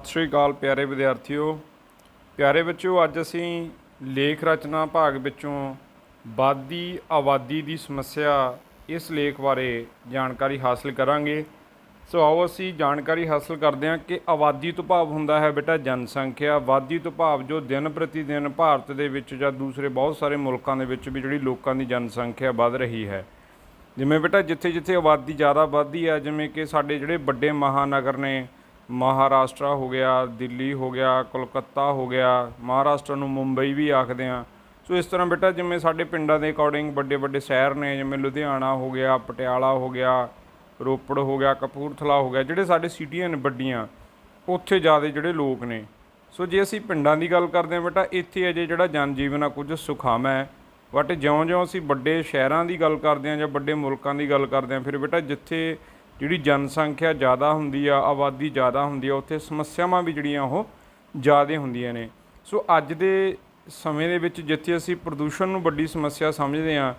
ਸਤਿ ਸ਼੍ਰੀ ਅਕਾਲ ਪਿਆਰੇ ਵਿਦਿਆਰਥੀਓ। ਪਿਆਰੇ ਬੱਚਿਓ, ਅੱਜ ਅਸੀਂ ਲੇਖ ਰਚਨਾ ਭਾਗ ਵਿੱਚੋਂ ਵੱਧਦੀ ਆਬਾਦੀ ਦੀ ਸਮੱਸਿਆ ਇਸ ਲੇਖ ਬਾਰੇ ਜਾਣਕਾਰੀ ਹਾਸਲ ਕਰਾਂਗੇ। ਸੋ ਆਓ ਅਸੀਂ ਜਾਣਕਾਰੀ ਹਾਸਲ ਕਰਦੇ ਹਾਂ ਕਿ ਆਬਾਦੀ ਤੋਂ ਭਾਵ ਹੁੰਦਾ ਹੈ ਬੇਟਾ ਜਨਸੰਖਿਆ। ਆਬਾਦੀ ਤੋਂ ਭਾਵ ਜੋ ਦਿਨ ਪ੍ਰਤੀ ਦਿਨ ਭਾਰਤ ਦੇ ਵਿੱਚ ਜਾਂ ਦੂਸਰੇ ਬਹੁਤ ਸਾਰੇ ਮੁਲਕਾਂ ਦੇ ਵਿੱਚ ਵੀ ਜਿਹੜੀ ਲੋਕਾਂ ਦੀ ਜਨਸੰਖਿਆ ਵੱਧ ਰਹੀ ਹੈ। ਜਿਵੇਂ ਬੇਟਾ ਜਿੱਥੇ ਜਿੱਥੇ ਆਬਾਦੀ ਜ਼ਿਆਦਾ ਵੱਧਦੀ ਹੈ, ਜਿਵੇਂ ਕਿ ਸਾਡੇ ਜਿਹੜੇ ਵੱਡੇ ਮਹਾਨਗਰ ਨੇ, ਮਹਾਰਾਸ਼ਟਰ ਹੋ ਗਿਆ, ਦਿੱਲੀ ਹੋ ਗਿਆ, ਕੋਲਕਾਤਾ ਹੋ ਗਿਆ, ਮਹਾਰਾਸ਼ਟਰ ਨੂੰ ਮੁੰਬਈ ਵੀ ਆਖਦੇ ਹਾਂ। ਸੋ ਇਸ ਤਰ੍ਹਾਂ ਬੇਟਾ ਜਿਵੇਂ ਸਾਡੇ ਪਿੰਡਾਂ ਦੇ ਅਕੋਰਡਿੰਗ ਵੱਡੇ ਵੱਡੇ ਸ਼ਹਿਰ ਨੇ, ਜਿਵੇਂ ਲੁਧਿਆਣਾ ਹੋ ਗਿਆ, ਪਟਿਆਲਾ ਹੋ ਗਿਆ, ਰੋਪੜ ਹੋ ਗਿਆ, ਕਪੂਰਥਲਾ ਹੋ ਗਿਆ, ਜਿਹੜੇ ਸਾਡੇ ਸਿਟੀਆਂ ਨੇ ਵੱਡੀਆਂ, ਉੱਥੇ ਜ਼ਿਆਦਾ ਜਿਹੜੇ ਲੋਕ ਨੇ। ਸੋ ਜੇ ਅਸੀਂ ਪਿੰਡਾਂ ਦੀ ਗੱਲ ਕਰਦੇ ਹਾਂ ਬੇਟਾ, ਇੱਥੇ ਅਜੇ ਜਿਹੜਾ ਜਨ ਜੀਵਨ ਆ ਕੁਝ ਸੁਖਾਵਾਂ ਹੈ। ਬਟ ਜਿਉਂ-ਜਿਉਂ ਅਸੀਂ ਵੱਡੇ ਸ਼ਹਿਰਾਂ ਦੀ ਗੱਲ ਕਰਦੇ ਹਾਂ ਜਾਂ ਵੱਡੇ ਮੁਲਕਾਂ ਦੀ ਗੱਲ ਕਰਦੇ ਹਾਂ, ਫਿਰ ਬੇਟਾ ਜਿੱਥੇ ਜਿਹੜੀ ਜਨਸੰਖਿਆ ਜ਼ਿਆਦਾ ਹੁੰਦੀ ਆ, ਆਬਾਦੀ ਜ਼ਿਆਦਾ ਹੁੰਦੀ ਆ, ਉੱਥੇ ਸਮੱਸਿਆਵਾਂ ਵੀ ਜਿਹੜੀਆਂ ਉਹ ਜ਼ਿਆਦਾ ਹੁੰਦੀਆਂ ਨੇ। ਸੋ ਅੱਜ ਦੇ ਸਮੇਂ ਦੇ ਵਿੱਚ ਜਿੱਥੇ ਅਸੀਂ ਪ੍ਰਦੂਸ਼ਣ ਨੂੰ ਵੱਡੀ ਸਮੱਸਿਆ ਸਮਝਦੇ ਹਾਂ,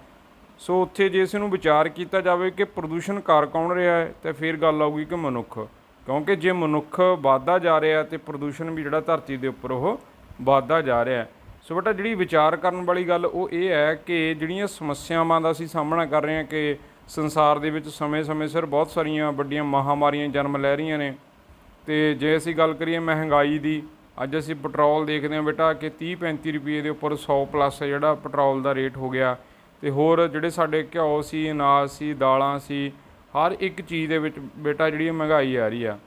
ਸੋ ਉੱਥੇ ਜੇ ਇਸ ਨੂੰ ਵਿਚਾਰ ਕੀਤਾ ਜਾਵੇ ਕਿ ਪ੍ਰਦੂਸ਼ਣ ਕਰ ਕੌਣ ਰਿਹਾ ਹੈ, ਤਾਂ ਫਿਰ ਗੱਲ ਆਊਗੀ ਕਿ ਮਨੁੱਖ। ਕਿਉਂਕਿ ਜੇ ਮਨੁੱਖ ਵੱਧਦਾ ਜਾ ਰਿਹਾ ਤਾਂ ਪ੍ਰਦੂਸ਼ਣ ਵੀ ਜਿਹੜਾ ਧਰਤੀ ਦੇ ਉੱਪਰ ਉਹ ਵੱਧਦਾ ਜਾ ਰਿਹਾ। ਸੋ ਬੇਟਾ ਜਿਹੜੀ ਵਿਚਾਰ ਕਰਨ ਵਾਲੀ ਗੱਲ ਉਹ ਇਹ ਹੈ ਕਿ ਜਿਹੜੀਆਂ ਸਮੱਸਿਆਵਾਂ ਦਾ ਅਸੀਂ ਸਾਹਮਣਾ ਕਰ ਰਹੇ ਹਾਂ ਕਿ ਸੰਸਾਰ ਦੇ ਵਿੱਚ ਸਮੇਂ-ਸਮੇਂ ਸਿਰ ਬਹੁਤ ਸਾਰੀਆਂ ਵੱਡੀਆਂ ਮਹਾਂਮਾਰੀਆਂ ਜਨਮ ਲੈ ਰਹੀਆਂ ਨੇ। ਅਤੇ ਜੇ ਅਸੀਂ ਗੱਲ ਕਰੀਏ ਮਹਿੰਗਾਈ ਦੀ, ਅੱਜ ਅਸੀਂ ਪੈਟਰੋਲ ਦੇਖਦੇ ਹਾਂ ਬੇਟਾ ਕਿ 30-35 ਰੁਪਏ ਦੇ ਉੱਪਰ 100 ਪਲੱਸ ਜਿਹੜਾ ਪੈਟਰੋਲ ਦਾ ਰੇਟ ਹੋ ਗਿਆ। ਅਤੇ ਹੋਰ ਜਿਹੜੇ ਸਾਡੇ ਘਿਓ ਸੀ, ਅਨਾਜ ਸੀ, ਦਾਲਾਂ ਸੀ, ਹਰ ਇੱਕ ਚੀਜ਼ ਦੇ ਵਿੱਚ ਬੇਟਾ ਜਿਹੜੀ ਮਹਿੰਗਾਈ ਆ ਰਹੀ ਆ।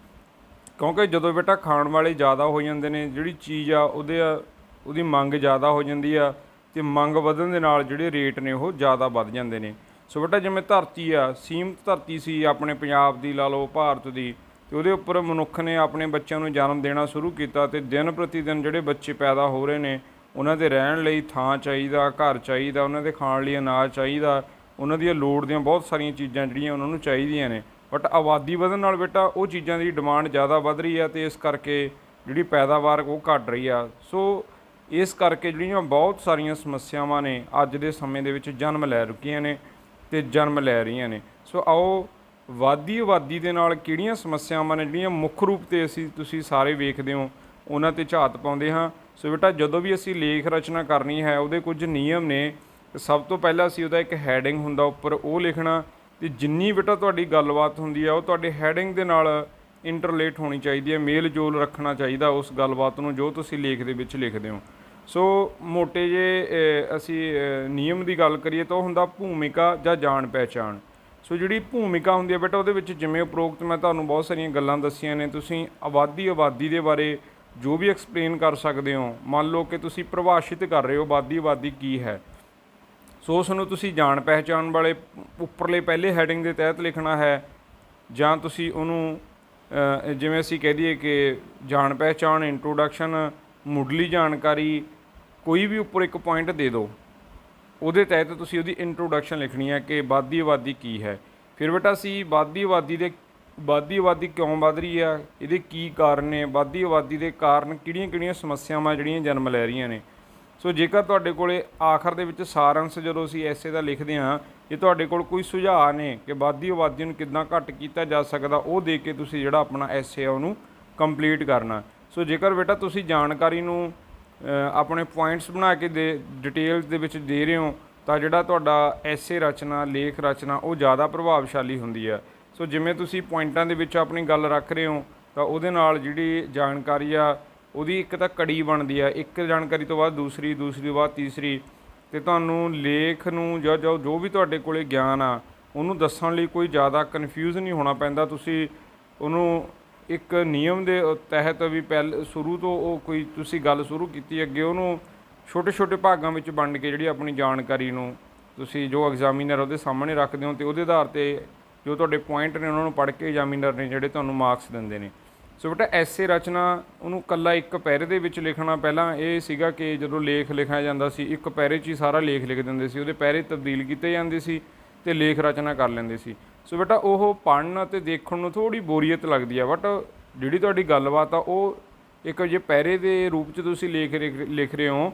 ਕਿਉਂਕਿ ਜਦੋਂ ਬੇਟਾ ਖਾਣ ਵਾਲੇ ਜ਼ਿਆਦਾ ਹੋ ਜਾਂਦੇ ਨੇ, ਜਿਹੜੀ ਚੀਜ਼ ਆ ਉਹਦੀ ਮੰਗ ਜ਼ਿਆਦਾ ਹੋ ਜਾਂਦੀ ਆ, ਅਤੇ ਮੰਗ ਵਧਣ ਦੇ ਨਾਲ ਜਿਹੜੇ ਰੇਟ ਨੇ ਉਹ ਜ਼ਿਆਦਾ ਵੱਧ ਜਾਂਦੇ ਨੇ। ਸੋ ਬੇਟਾ ਜਿਵੇਂ ਧਰਤੀ ਆ, ਸੀਮਤ ਧਰਤੀ ਸੀ ਆਪਣੇ ਪੰਜਾਬ ਦੀ, ਲਾ ਲਓ ਭਾਰਤ ਦੀ, ਅਤੇ ਉਹਦੇ ਉੱਪਰ ਮਨੁੱਖ ਨੇ ਆਪਣੇ ਬੱਚਿਆਂ ਨੂੰ ਜਨਮ ਦੇਣਾ ਸ਼ੁਰੂ ਕੀਤਾ। ਅਤੇ ਦਿਨ ਪ੍ਰਤੀ ਦਿਨ ਜਿਹੜੇ ਬੱਚੇ ਪੈਦਾ ਹੋ ਰਹੇ ਨੇ, ਉਹਨਾਂ ਦੇ ਰਹਿਣ ਲਈ ਥਾਂ ਚਾਹੀਦਾ, ਘਰ ਚਾਹੀਦਾ, ਉਹਨਾਂ ਦੇ ਖਾਣ ਲਈ ਅਨਾਜ ਚਾਹੀਦਾ, ਉਹਨਾਂ ਦੀਆਂ ਲੋੜ ਦੀਆਂ ਬਹੁਤ ਸਾਰੀਆਂ ਚੀਜ਼ਾਂ ਜਿਹੜੀਆਂ ਉਹਨਾਂ ਨੂੰ ਚਾਹੀਦੀਆਂ ਨੇ। ਬਟ ਆਬਾਦੀ ਵਧਣ ਨਾਲ ਬੇਟਾ ਉਹ ਚੀਜ਼ਾਂ ਦੀ ਡਿਮਾਂਡ ਜ਼ਿਆਦਾ ਵੱਧ ਰਹੀ ਆ, ਅਤੇ ਇਸ ਕਰਕੇ ਜਿਹੜੀ ਪੈਦਾਵਾਰ ਉਹ ਘੱਟ ਰਹੀ ਆ। ਸੋ ਇਸ ਕਰਕੇ ਜਿਹੜੀਆਂ ਬਹੁਤ ਸਾਰੀਆਂ ਸਮੱਸਿਆਵਾਂ ਨੇ ਅੱਜ ਦੇ ਸਮੇਂ ਦੇ ਵਿੱਚ ਜਨਮ ਲੈ ਚੁੱਕੀਆਂ ਨੇ ਅਤੇ ਜਨਮ ਲੈ ਰਹੀਆਂ ਨੇ। ਸੋ ਆਓ ਵੱਧਦੀ ਆਬਾਦੀ ਦੇ ਨਾਲ ਕਿਹੜੀਆਂ ਸਮੱਸਿਆਵਾਂ ਨੇ ਜਿਹੜੀਆਂ ਮੁੱਖ ਰੂਪ 'ਤੇ ਤੁਸੀਂ ਸਾਰੇ ਵੇਖਦੇ ਹੋ, ਉਹਨਾਂ 'ਤੇ ਝਾਤ ਪਾਉਂਦੇ ਹਾਂ। ਸੋ ਬੇਟਾ ਜਦੋਂ ਵੀ ਅਸੀਂ ਲੇਖ ਰਚਨਾ ਕਰਨੀ ਹੈ, ਉਹਦੇ ਕੁਝ ਨਿਯਮ ਨੇ। ਸਭ ਤੋਂ ਪਹਿਲਾਂ ਅਸੀਂ ਉਹਦਾ ਇੱਕ ਹੈਡਿੰਗ ਹੁੰਦਾ ਉੱਪਰ, ਉਹ ਲਿਖਣਾ। ਅਤੇ ਜਿੰਨੀ ਬੇਟਾ ਤੁਹਾਡੀ ਗੱਲਬਾਤ ਹੁੰਦੀ ਆ ਉਹ ਤੁਹਾਡੇ ਹੈਡਿੰਗ ਦੇ ਨਾਲ ਇੰਟਰਲੇਟ ਹੋਣੀ ਚਾਹੀਦੀ ਹੈ, ਮੇਲ ਜੋਲ ਰੱਖਣਾ ਚਾਹੀਦਾ ਉਸ ਗੱਲਬਾਤ ਨੂੰ ਜੋ ਤੁਸੀਂ ਲੇਖ ਦੇ ਵਿੱਚ ਲਿਖਦੇ ਹੋ। ਸੋ ਮੋਟੇ ਜੇ ਅਸੀਂ ਨਿਯਮ ਦੀ ਗੱਲ ਕਰੀਏ ਤਾਂ ਉਹ ਹੁੰਦਾ ਭੂਮਿਕਾ ਜਾਂ ਜਾਣ ਪਹਿਚਾਣ। ਸੋ ਜਿਹੜੀ ਭੂਮਿਕਾ ਹੁੰਦੀ ਹੈ ਬੇਟਾ, ਉਹਦੇ ਵਿੱਚ ਜਿਵੇਂ ਉਪਰੋਕਤ ਮੈਂ ਤੁਹਾਨੂੰ ਬਹੁਤ ਸਾਰੀਆਂ ਗੱਲਾਂ ਦੱਸੀਆਂ ਨੇ, ਤੁਸੀਂ ਆਬਾਦੀ ਦੇ ਬਾਰੇ ਜੋ ਵੀ ਐਕਸਪਲੇਨ ਕਰ ਸਕਦੇ ਹੋ। ਮੰਨ ਲਓ ਕਿ ਤੁਸੀਂ ਪਰਿਭਾਸ਼ਿਤ ਕਰ ਰਹੇ ਹੋ ਆਬਾਦੀ ਕੀ ਹੈ, ਸੋ ਉਸ ਨੂੰ ਤੁਸੀਂ ਜਾਣ ਪਹਿਚਾਣ ਵਾਲੇ ਉੱਪਰਲੇ ਪਹਿਲੇ ਹੈਡਿੰਗ ਦੇ ਤਹਿਤ ਲਿਖਣਾ ਹੈ। ਜਾਂ ਤੁਸੀਂ ਉਹਨੂੰ ਜਿਵੇਂ ਅਸੀਂ ਕਹਿ ਦਈਏ ਕਿ ਜਾਣ ਪਹਿਚਾਣ, ਇੰਟਰੋਡਕਸ਼ਨ, ਮੁੱਢਲੀ ਜਾਣਕਾਰੀ, ਕੋਈ ਵੀ ਉੱਪਰ ਇੱਕ ਪੁਆਇੰਟ ਦੇ ਦਿਓ, ਉਹਦੇ ਤਹਿਤ ਤੁਸੀਂ ਉਹਦੀ ਇੰਟਰੋਡਕਸ਼ਨ ਲਿਖਣੀ ਹੈ ਕਿ ਆਬਾਦੀ ਕੀ ਹੈ। ਫਿਰ ਬੇਟਾ ਅਸੀਂ ਆਬਾਦੀ ਕਿਉਂ ਵੱਧ ਰਹੀ ਆ, ਇਹਦੇ ਕੀ ਕਾਰਨ ਨੇ, ਆਬਾਦੀ ਦੇ ਕਾਰਨ ਕਿਹੜੀਆਂ ਸਮੱਸਿਆਵਾਂ ਜਿਹੜੀਆਂ ਜਨਮ ਲੈ ਰਹੀਆਂ ਨੇ। ਸੋ ਜੇਕਰ ਤੁਹਾਡੇ ਕੋਲ ਆਖਰ ਦੇ ਵਿੱਚ ਸਾਰਾਂਸ਼ ਜਦੋਂ ਅਸੀਂ ਐਸੇ ਦਾ ਲਿਖਦੇ ਹਾਂ, ਜੇ ਤੁਹਾਡੇ ਕੋਲ ਕੋਈ ਸੁਝਾਅ ਨੇ ਕਿ ਆਬਾਦੀ ਨੂੰ ਕਿੱਦਾਂ ਘੱਟ ਕੀਤਾ ਜਾ ਸਕਦਾ, ਉਹ ਦੇ ਕੇ ਤੁਸੀਂ ਜਿਹੜਾ ਆਪਣਾ ਐਸੇ ਆ ਉਹਨੂੰ ਕੰਪਲੀਟ ਕਰਨਾ। ਸੋ ਜੇਕਰ ਬੇਟਾ ਤੁਸੀਂ ਜਾਣਕਾਰੀ ਨੂੰ ਆਪਣੇ ਪੁਆਇੰਟਸ ਬਣਾ ਕੇ ਡਿਟੇਲਸ ਦੇ ਵਿੱਚ ਦੇ ਰਹੇ ਹੋ, ਤਾਂ ਜਿਹੜਾ ਤੁਹਾਡਾ ਐਸੇ ਰਚਨਾ, ਲੇਖ ਰਚਨਾ ਉਹ ਜ਼ਿਆਦਾ ਪ੍ਰਭਾਵਸ਼ਾਲੀ ਹੁੰਦੀ ਹੈ। ਸੋ ਜਿਵੇਂ ਤੁਸੀਂ ਪੁਆਇੰਟਾਂ ਦੇ ਵਿੱਚ ਆਪਣੀ ਗੱਲ ਰੱਖ ਰਹੇ ਹੋ, ਤਾਂ ਉਹਦੇ ਨਾਲ ਜਿਹੜੀ ਜਾਣਕਾਰੀ ਆ ਉਹਦੀ ਇੱਕ ਤਾਂ ਕੜੀ ਬਣਦੀ ਆ, ਇੱਕ ਜਾਣਕਾਰੀ ਤੋਂ ਬਾਅਦ ਦੂਸਰੀ ਤੋਂ ਬਾਅਦ ਤੀਸਰੀ। ਅਤੇ ਤੁਹਾਨੂੰ ਲੇਖ ਨੂੰ ਜਾਂ ਜੋ ਵੀ ਤੁਹਾਡੇ ਕੋਲ ਗਿਆਨ ਆ ਉਹਨੂੰ ਦੱਸਣ ਲਈ ਕੋਈ ਜ਼ਿਆਦਾ ਕਨਫਿਊਜ਼ ਨਹੀਂ ਹੋਣਾ ਪੈਂਦਾ। ਤੁਸੀਂ ਉਹਨੂੰ ਇੱਕ ਨਿਯਮ ਦੇ ਤਹਿਤ ਵੀ ਸ਼ੁਰੂ ਤੋਂ ਉਹ ਕੋਈ ਤੁਸੀਂ ਗੱਲ ਸ਼ੁਰੂ ਕੀਤੀ, ਅੱਗੇ ਉਹਨੂੰ ਛੋਟੇ ਭਾਗਾਂ ਵਿੱਚ ਵੰਡ ਕੇ ਜਿਹੜੀ ਆਪਣੀ ਜਾਣਕਾਰੀ ਨੂੰ ਤੁਸੀਂ ਜੋ ਐਗਜ਼ਾਮੀਨਰ ਉਹਦੇ ਸਾਹਮਣੇ ਰੱਖਦੇ ਹੋ, ਅਤੇ ਉਹਦੇ ਆਧਾਰ 'ਤੇ ਜੋ ਤੁਹਾਡੇ ਪੁਆਇੰਟ ਨੇ ਉਹਨਾਂ ਨੂੰ ਪੜ੍ਹ ਕੇ ਐਗਜ਼ਾਮੀਨਰ ਨੇ ਜਿਹੜੇ ਤੁਹਾਨੂੰ ਮਾਰਕਸ ਦਿੰਦੇ ਨੇ। ਸੋ ਬੇਟਾ ਐਸੇ ਰਚਨਾ ਉਹਨੂੰ ਇਕੱਲਾ ਇੱਕ ਪੈਰੇ ਦੇ ਵਿੱਚ ਲਿਖਣਾ। ਪਹਿਲਾਂ ਇਹ ਸੀਗਾ ਕਿ ਜਦੋਂ ਲੇਖ ਲਿਖਿਆ ਜਾਂਦਾ ਸੀ, ਇੱਕ ਪੈਰੇ 'ਚ ਹੀ ਸਾਰਾ ਲੇਖ ਲਿਖ ਦਿੰਦੇ ਸੀ, ਉਹਦੇ ਪੈਰੇ ਤਬਦੀਲ ਕੀਤੇ ਜਾਂਦੇ ਸੀ ਅਤੇ ਲੇਖ ਰਚਨਾ ਕਰ ਲੈਂਦੇ ਸੀ। ਸੋ ਬੇਟਾ ਉਹ ਪੜ੍ਹਨ ਅਤੇ ਦੇਖਣ ਨੂੰ ਥੋੜ੍ਹੀ ਬੋਰੀਅਤ ਲੱਗਦੀ ਆ। ਬਟ ਜਿਹੜੀ ਤੁਹਾਡੀ ਗੱਲਬਾਤ ਆ ਉਹ ਇੱਕ ਜੇ ਪੈਰੇ ਦੇ ਰੂਪ 'ਚ ਤੁਸੀਂ ਲਿਖ ਰਹੇ ਹੋ,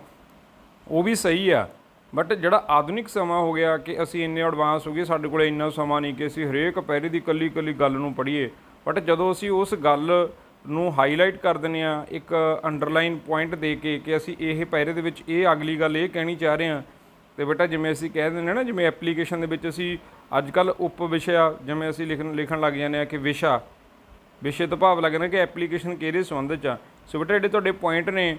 ਉਹ ਵੀ ਸਹੀ ਆ। ਬਟ ਜਿਹੜਾ ਆਧੁਨਿਕ ਸਮਾਂ ਹੋ ਗਿਆ ਕਿ ਅਸੀਂ ਇੰਨੇ ਐਡਵਾਂਸ ਹੋ ਗਏ, ਸਾਡੇ ਕੋਲ ਇੰਨਾ ਸਮਾਂ ਨਹੀਂ ਕਿ ਅਸੀਂ ਹਰੇਕ ਪੈਰੇ ਦੀ ਇਕੱਲੀ ਗੱਲ ਨੂੰ ਪੜ੍ਹੀਏ। ਬਟ ਜਦੋਂ ਅਸੀਂ ਉਸ ਗੱਲ ਨੂੰ ਹਾਈਲਾਈਟ ਕਰ ਦਿੰਦੇ ਹਾਂ ਇੱਕ ਅੰਡਰਲਾਈਨ ਪੁਆਇੰਟ ਦੇ ਕੇ ਕਿ ਅਸੀਂ ਇਹ ਪੈਰੇ ਦੇ ਵਿੱਚ ਇਹ ਅਗਲੀ ਗੱਲ ਇਹ ਕਹਿਣੀ ਚਾਹ ਰਹੇ ਹਾਂ। ਅਤੇ ਬੇਟਾ ਜਿਵੇਂ ਅਸੀਂ ਕਹਿ ਦਿੰਦੇ ਹਾਂ ਨਾ, ਜਿਵੇਂ ਐਪਲੀਕੇਸ਼ਨ ਦੇ ਵਿੱਚ ਅਸੀਂ ਅੱਜ ਕੱਲ੍ਹ ਉਪ ਵਿਸ਼ਾ ਜਿਵੇਂ ਅਸੀਂ ਲਿਖਣ ਲੱਗ ਜਾਂਦੇ ਹਾਂ ਕਿ ਵਿਸ਼ੇ ਤੋਂ ਭਾਵ ਲੱਗਦਾ ਕਿ ਐਪਲੀਕੇਸ਼ਨ ਕਿਹਦੇ ਸੰਬੰਧ 'ਚ ਆ। ਸੋ ਬੇਟਾ ਜਿਹੜੇ ਤੁਹਾਡੇ ਪੁਆਇੰਟ ਨੇ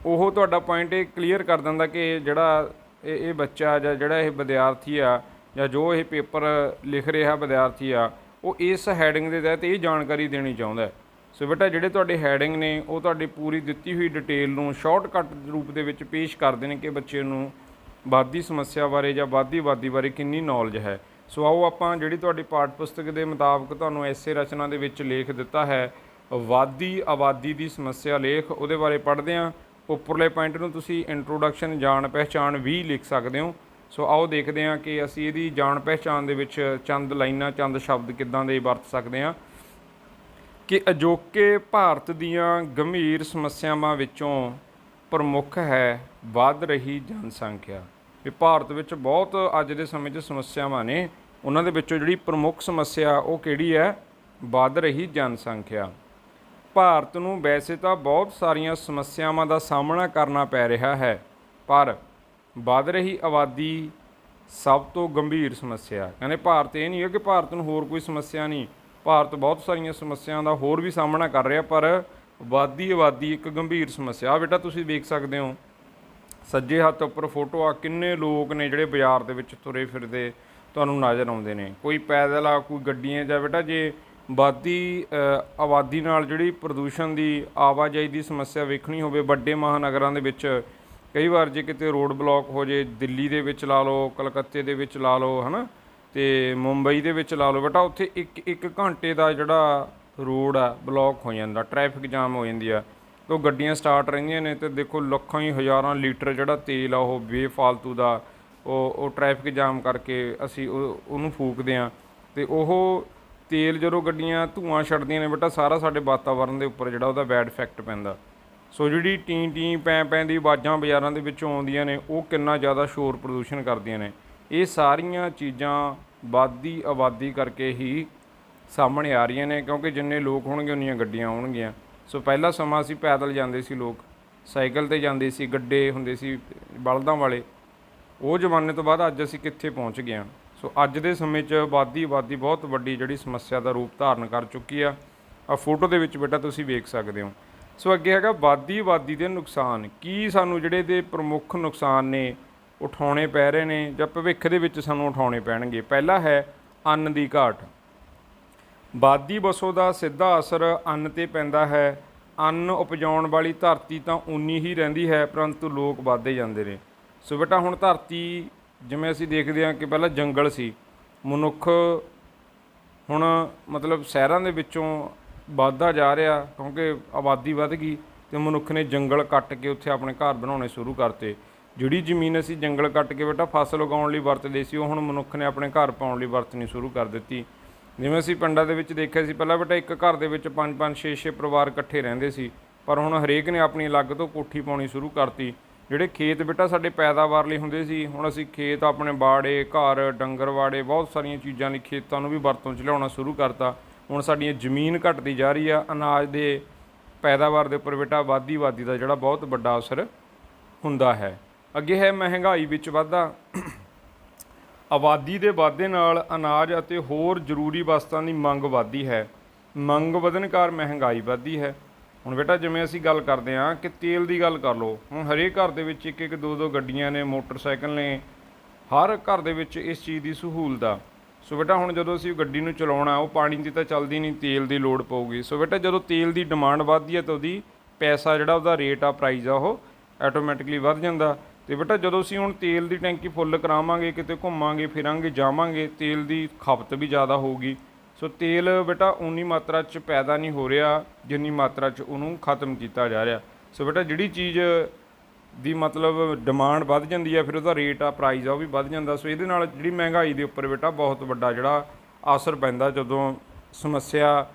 ਉਹ ਤੁਹਾਡਾ ਪੁਆਇੰਟ ਇਹ ਕਲੀਅਰ ਕਰ ਦਿੰਦਾ ਕਿ ਜਿਹੜਾ ਇਹ ਬੱਚਾ ਜਾਂ ਜਿਹੜਾ ਇਹ ਵਿਦਿਆਰਥੀ ਆ ਜਾਂ ਜੋ ਇਹ ਪੇਪਰ ਲਿਖ ਰਿਹਾ ਵਿਦਿਆਰਥੀ ਆ ਉਹ ਇਸ ਹੈਡਿੰਗ ਦੇ ਤਹਿਤ ਇਹ ਜਾਣਕਾਰੀ ਦੇਣੀ ਚਾਹੁੰਦਾ। ਸੋ ਬੇਟਾ ਜਿਹੜੇ ਤੁਹਾਡੇ ਹੈਡਿੰਗ ਨੇ ਉਹ ਤੁਹਾਡੀ ਪੂਰੀ ਦਿੱਤੀ ਹੋਈ ਡਿਟੇਲ ਨੂੰ ਸ਼ਾਰਟਕੱਟ ਰੂਪ ਦੇ ਵਿੱਚ ਪੇਸ਼ ਕਰਦੇ ਨੇ ਕਿ ਬੱਚੇ ਨੂੰ ਵੱਧਦੀ ਸਮੱਸਿਆ ਬਾਰੇ ਜਾਂ ਵੱਧਦੀ ਆਬਾਦੀ ਬਾਰੇ ਕਿੰਨੀ ਨੌਲੇਜ ਹੈ। ਸੋ ਆਓ ਆਪਾਂ ਜਿਹੜੀ ਤੁਹਾਡੀ ਪਾਠ ਪੁਸਤਕ ਦੇ ਮੁਤਾਬਕ ਤੁਹਾਨੂੰ ਐਸੇ ਰਚਨਾ ਦੇ ਵਿੱਚ ਲੇਖ ਦਿੱਤਾ ਹੈ ਵੱਧਦੀ ਆਬਾਦੀ ਦੀ ਸਮੱਸਿਆ ਲੇਖ, ਉਹਦੇ ਬਾਰੇ ਪੜ੍ਹਦੇ ਹਾਂ। ਉੱਪਰਲੇ ਪੁਆਇੰਟ ਨੂੰ ਤੁਸੀਂ ਇੰਟਰੋਡਕਸ਼ਨ ਜਾਣ ਪਹਿਚਾਣ ਵੀ ਲਿਖ ਸਕਦੇ ਹੋ। ਸੋ ਆਓ ਦੇਖਦੇ ਹਾਂ ਕਿ ਅਸੀਂ ਇਹਦੀ ਜਾਣ ਪਹਿਚਾਣ ਦੇ ਵਿੱਚ ਚੰਦ ਲਾਈਨਾਂ ਚੰਦ ਸ਼ਬਦ ਕਿੱਦਾਂ ਦੇ ਵਰਤ ਸਕਦੇ ਹਾਂ। ਕਿ ਅਜੋਕੇ ਭਾਰਤ ਦੀਆਂ ਗੰਭੀਰ ਸਮੱਸਿਆਵਾਂ ਵਿੱਚੋਂ ਪ੍ਰਮੁੱਖ ਹੈ ਵੱਧ ਰਹੀ ਜਨਸੰਖਿਆ। ਵੀ ਭਾਰਤ ਵਿੱਚ ਬਹੁਤ ਅੱਜ ਦੇ ਸਮੇਂ 'ਚ ਸਮੱਸਿਆਵਾਂ ਨੇ, ਉਹਨਾਂ ਦੇ ਵਿੱਚੋਂ ਜਿਹੜੀ ਪ੍ਰਮੁੱਖ ਸਮੱਸਿਆ ਉਹ ਕਿਹੜੀ ਹੈ? ਵੱਧ ਰਹੀ ਜਨਸੰਖਿਆ। ਭਾਰਤ ਨੂੰ ਵੈਸੇ ਤਾਂ ਬਹੁਤ ਸਾਰੀਆਂ ਸਮੱਸਿਆਵਾਂ ਦਾ ਸਾਹਮਣਾ ਕਰਨਾ ਪੈ ਰਿਹਾ ਹੈ, ਪਰ ਵੱਧ ਰਹੀ ਆਬਾਦੀ ਸਭ ਤੋਂ ਗੰਭੀਰ ਸਮੱਸਿਆ। ਕਹਿੰਦੇ ਭਾਰਤ ਇਹ ਨਹੀਂ ਹੈ ਕਿ ਭਾਰਤ ਨੂੰ ਹੋਰ ਕੋਈ ਸਮੱਸਿਆ ਨਹੀਂ, ਭਾਰਤ ਬਹੁਤ ਸਾਰੀਆਂ ਸਮੱਸਿਆਵਾਂ ਦਾ ਹੋਰ ਵੀ ਸਾਹਮਣਾ ਕਰ ਰਿਹਾ, ਪਰ ਵੱਧਦੀ ਆਬਾਦੀ ਇੱਕ ਗੰਭੀਰ ਸਮੱਸਿਆ। ਆ ਬੇਟਾ ਤੁਸੀਂ ਵੇਖ ਸਕਦੇ ਹੋ ਸੱਜੇ ਹੱਥ ਉੱਪਰ ਫੋਟੋ ਆ, ਕਿੰਨੇ ਲੋਕ ਨੇ ਜਿਹੜੇ ਬਾਜ਼ਾਰ ਦੇ ਵਿੱਚ ਤੁਰੇ ਫਿਰਦੇ ਤੁਹਾਨੂੰ ਨਜ਼ਰ ਆਉਂਦੇ ਨੇ। ਕੋਈ ਪੈਦਲ ਆ, ਕੋਈ ਗੱਡੀਆਂ ਜਾਂ ਬੇਟਾ ਜੇ ਵੱਧਦੀ ਆਬਾਦੀ ਨਾਲ ਜਿਹੜੀ ਪ੍ਰਦੂਸ਼ਣ ਦੀ ਆਵਾਜਾਈ ਦੀ ਸਮੱਸਿਆ ਵੇਖਣੀ ਹੋਵੇ ਵੱਡੇ ਮਹਾਨਗਰਾਂ ਦੇ ਵਿੱਚ, ਕਈ ਵਾਰ ਜੇ ਕਿਤੇ ਰੋਡ ਬਲੌਕ ਹੋ ਜੇ, ਦਿੱਲੀ ਦੇ ਵਿੱਚ ਲਾ ਲਓ, ਕਲਕੱਤੇ ਦੇ ਵਿੱਚ ਲਾ ਲਓ, ਹੈ ਨਾ, ਅਤੇ ਮੁੰਬਈ ਦੇ ਵਿੱਚ ਲਾ ਲਓ ਬੇਟਾ, ਉੱਥੇ ਇੱਕ ਘੰਟੇ ਦਾ ਜਿਹੜਾ ਰੋਡ ਆ ਬਲੌਕ ਹੋ ਜਾਂਦਾ, ਟ੍ਰੈਫਿਕ ਜਾਮ ਹੋ ਜਾਂਦੀ ਆ। ਉਹ ਗੱਡੀਆਂ ਸਟਾਰਟ ਰਹਿੰਦੀਆਂ ਨੇ ਅਤੇ ਦੇਖੋ ਲੱਖਾਂ ਹੀ ਹਜ਼ਾਰਾਂ ਲੀਟਰ ਜਿਹੜਾ ਤੇਲ ਆ ਉਹ ਬੇਫਾਲਤੂ ਦਾ ਉਹ ਟ੍ਰੈਫਿਕ ਜਾਮ ਕਰਕੇ ਅਸੀਂ ਉਹਨੂੰ ਫੂਕਦੇ ਹਾਂ। ਅਤੇ ਉਹ ਤੇਲ ਜਦੋਂ ਗੱਡੀਆਂ ਧੂੰਆਂ ਛੱਡਦੀਆਂ ਨੇ ਬੇਟਾ, ਸਾਰਾ ਸਾਡੇ ਵਾਤਾਵਰਨ ਦੇ ਉੱਪਰ ਜਿਹੜਾ ਉਹਦਾ ਬੈਡ ਇਫੈਕਟ ਪੈਂਦਾ। ਸੋ ਜਿਹੜੀ ਟੀ ਪੈ ਦੀ ਆਵਾਜ਼ਾਂ ਬਾਜ਼ਾਰਾਂ ਦੇ ਵਿੱਚੋਂ ਆਉਂਦੀਆਂ ਨੇ ਉਹ ਕਿੰਨਾ ਜ਼ਿਆਦਾ ਸ਼ੋਰ ਪ੍ਰਦੂਸ਼ਣ ਕਰਦੀਆਂ ਨੇ। ਇਹ ਸਾਰੀਆਂ ਚੀਜ਼ਾਂ ਵੱਧਦੀ ਆਬਾਦੀ ਕਰਕੇ ਹੀ ਸਾਹਮਣੇ ਆ ਰਹੀਆਂ ਨੇ, ਕਿਉਂਕਿ ਜਿੰਨੇ ਲੋਕ ਹੋਣਗੇ ਉਨੀਆਂ ਗੱਡੀਆਂ ਆਉਣਗੀਆਂ। ਸੋ ਪਹਿਲਾ ਸਮਾਂ ਅਸੀਂ ਪੈਦਲ ਜਾਂਦੇ ਸੀ, ਲੋਕ ਸਾਈਕਲ 'ਤੇ ਜਾਂਦੇ ਸੀ, ਗੱਡੇ ਹੁੰਦੇ ਸੀ ਬਲਦਾਂ ਵਾਲੇ। ਉਹ ਜ਼ਮਾਨੇ ਤੋਂ ਬਾਅਦ ਅੱਜ ਅਸੀਂ ਕਿੱਥੇ ਪਹੁੰਚ ਗਏ ਹਾਂ। ਸੋ ਅੱਜ ਦੇ ਸਮੇਂ 'ਚ ਵੱਧਦੀ ਆਬਾਦੀ ਬਹੁਤ ਵੱਡੀ ਜਿਹੜੀ ਸਮੱਸਿਆ ਦਾ ਰੂਪ ਧਾਰਨ ਕਰ ਚੁੱਕੀ ਆ। ਫੋਟੋ ਦੇ ਵਿੱਚ ਬੇਟਾ ਤੁਸੀਂ ਵੇਖ ਸਕਦੇ ਹੋ। ਸੋ ਅੱਗੇ ਹੈਗਾ ਵੱਧਦੀ ਆਬਾਦੀ ਦੇ ਨੁਕਸਾਨ। ਕੀ ਸਾਨੂੰ ਜਿਹੜੇ ਦੇ ਪ੍ਰਮੁੱਖ ਨੁਕਸਾਨ ਨੇ ਉਠਾਉਣੇ ਪੈ ਰਹੇ ਨੇ ਜਾਂ ਭਵਿੱਖ ਦੇ ਵਿੱਚ ਸਾਨੂੰ ਉਠਾਉਣੇ ਪੈਣਗੇ। ਪਹਿਲਾ ਹੈ ਅੰਨ ਦੀ ਘਾਟ। ਵੱਧਦੀ ਵਸੋਂ ਦਾ ਸਿੱਧਾ ਅਸਰ ਅੰਨ 'ਤੇ ਪੈਂਦਾ ਹੈ। ਅੰਨ ਉਪਜਾਉਣ ਵਾਲੀ ਧਰਤੀ ਤਾਂ ਉਨੀ ਹੀ ਰਹਿੰਦੀ ਹੈ, ਪਰੰਤੂ ਲੋਕ ਵੱਧਦੇ ਜਾਂਦੇ ਨੇ। ਸੋ ਬੇਟਾ ਹੁਣ ਧਰਤੀ ਜਿਵੇਂ ਅਸੀਂ ਦੇਖਦੇ ਹਾਂ ਕਿ ਪਹਿਲਾਂ ਜੰਗਲ ਸੀ, ਮਨੁੱਖ ਹੁਣ ਮਤਲਬ ਸ਼ਹਿਰਾਂ ਦੇ ਵਿੱਚੋਂ ਵੱਧਦਾ ਜਾ ਰਿਹਾ ਕਿਉਂਕਿ ਆਬਾਦੀ ਵੱਧ ਗਈ ਅਤੇ ਮਨੁੱਖ ਨੇ ਜੰਗਲ ਕੱਟ ਕੇ ਉੱਥੇ ਆਪਣੇ ਘਰ ਬਣਾਉਣੇ ਸ਼ੁਰੂ ਕਰਤੇ। ਜਿਹੜੀ ਜ਼ਮੀਨ ਅਸੀਂ ਜੰਗਲ ਕੱਟ ਕੇ ਬੇਟਾ ਫਸਲ ਉਗਾਉਣ ਲਈ ਵਰਤਦੇ ਸੀ, ਉਹ ਹੁਣ ਮਨੁੱਖ ਨੇ ਆਪਣੇ ਘਰ ਪਾਉਣ ਲਈ ਵਰਤਣੀ ਸ਼ੁਰੂ ਕਰ ਦਿੱਤੀ। ਜਿਵੇਂ ਅਸੀਂ ਪਿੰਡਾਂ ਦੇ ਵਿੱਚ ਦੇਖਿਆ ਸੀ, ਪਹਿਲਾਂ ਬੇਟਾ ਇੱਕ ਘਰ ਦੇ ਵਿੱਚ 5-5 6-6 ਪਰਿਵਾਰ ਇਕੱਠੇ ਰਹਿੰਦੇ ਸੀ, ਪਰ ਹੁਣ ਹਰੇਕ ਨੇ ਆਪਣੀ ਅਲੱਗ ਤੋਂ ਕੋਠੀ ਪਾਉਣੀ ਸ਼ੁਰੂ ਕਰਤੀ। ਜਿਹੜੇ ਖੇਤ ਬੇਟਾ ਸਾਡੇ ਪੈਦਾਵਾਰ ਲਈ ਹੁੰਦੇ ਸੀ, ਹੁਣ ਅਸੀਂ ਖੇਤ ਆਪਣੇ ਬਾੜੇ, ਘਰ, ਡੰਗਰ ਵਾੜੇ, ਬਹੁਤ ਸਾਰੀਆਂ ਚੀਜ਼ਾਂ ਲਈ ਖੇਤਾਂ ਨੂੰ ਵੀ ਵਰਤੋਂ 'ਚ ਲਿਆਉਣਾ ਸ਼ੁਰੂ ਕਰਤਾ। ਹੁਣ ਸਾਡੀਆਂ ਜ਼ਮੀਨ ਘਟਦੀ ਜਾ ਰਹੀ ਆ। ਅਨਾਜ ਦੇ ਪੈਦਾਵਾਰ ਦੇ ਉੱਪਰ ਬੇਟਾ ਵੱਧਦੀ ਆਬਾਦੀ ਦਾ ਜਿਹੜਾ ਬਹੁਤ ਵੱਡਾ ਅਸਰ ਹੁੰਦਾ ਹੈ। ਅੱਗੇ ਹੈ ਮਹਿੰਗਾਈ ਵਿੱਚ ਵਾਧਾ। ਆਬਾਦੀ ਦੇ ਵਾਧੇ ਨਾਲ ਅਨਾਜ ਅਤੇ ਹੋਰ ਜ਼ਰੂਰੀ ਵਸਤਾਂ ਦੀ ਮੰਗ ਵੱਧਦੀ ਹੈ। ਮੰਗ ਵਧਣ ਕਾਰਨ ਮਹਿੰਗਾਈ ਵੱਧਦੀ ਹੈ। ਹੁਣ ਬੇਟਾ ਜਿਵੇਂ ਅਸੀਂ ਗੱਲ ਕਰਦੇ ਹਾਂ ਕਿ ਤੇਲ ਦੀ ਗੱਲ ਕਰ ਲਓ, ਹੁਣ ਹਰੇਕ ਘਰ ਦੇ ਵਿੱਚ ਇੱਕ ਦੋ ਗੱਡੀਆਂ ਨੇ, ਮੋਟਰਸਾਈਕਲ ਨੇ, ਹਰ ਘਰ ਦੇ ਵਿੱਚ ਇਸ ਚੀਜ਼ ਦੀ ਸਹੂਲਤ ਆ। ਸੋ ਬੇਟਾ ਹੁਣ ਜਦੋਂ ਅਸੀਂ ਗੱਡੀ ਨੂੰ ਚਲਾਉਣਾ, ਉਹ ਪਾਣੀ ਦੀ ਤਾਂ ਚੱਲਦੀ ਨਹੀਂ, ਤੇਲ ਦੀ ਲੋੜ ਪਊਗੀ। ਸੋ ਬੇਟਾ ਜਦੋਂ ਤੇਲ ਦੀ ਡਿਮਾਂਡ ਵੱਧਦੀ ਹੈ ਤਾਂ ਉਹਦੀ ਪੈਸਾ ਜਿਹੜਾ ਉਹਦਾ ਰੇਟ ਆ, ਪ੍ਰਾਈਜ਼ ਆ, ਉਹ ਆਟੋਮੈਟਿਕਲੀ ਵੱਧ ਜਾਂਦਾ। ਅਤੇ ਬੇਟਾ ਜਦੋਂ ਅਸੀਂ ਹੁਣ ਤੇਲ ਦੀ ਟੈਂਕੀ ਫੁੱਲ ਕਰਾਵਾਂਗੇ, ਕਿਤੇ ਘੁੰਮਾਂਗੇ ਫਿਰਾਂਗੇ ਜਾਵਾਂਗੇ, ਤੇਲ ਦੀ ਖਪਤ ਵੀ ਜ਼ਿਆਦਾ ਹੋਊਗੀ। ਸੋ ਤੇਲ ਬੇਟਾ ਉਨੀ ਮਾਤਰਾ 'ਚ ਪੈਦਾ ਨਹੀਂ ਹੋ ਰਿਹਾ ਜਿੰਨੀ ਮਾਤਰਾ 'ਚ ਉਹਨੂੰ ਖਤਮ ਕੀਤਾ ਜਾ ਰਿਹਾ। ਸੋ ਬੇਟਾ ਜਿਹੜੀ ਚੀਜ਼ ਦੀ ਮਤਲਬ ਡਿਮਾਂਡ ਵੱਧ ਜਾਂਦੀ ਹੈ, ਫਿਰ ਉਹਦਾ ਰੇਟ ਆ, ਪ੍ਰਾਈਜ਼ ਆ, ਉਹ ਵੀ ਵੱਧ ਜਾਂਦਾ। ਸੋ ਇਹਦੇ ਨਾਲ ਜਿਹੜੀ ਮਹਿੰਗਾਈ ਦੇ ਉੱਪਰ ਬੇਟਾ ਬਹੁਤ ਵੱਡਾ ਜਿਹੜਾ ਅਸਰ ਪੈਂਦਾ, ਜਦੋਂ ਸਮੱਸਿਆ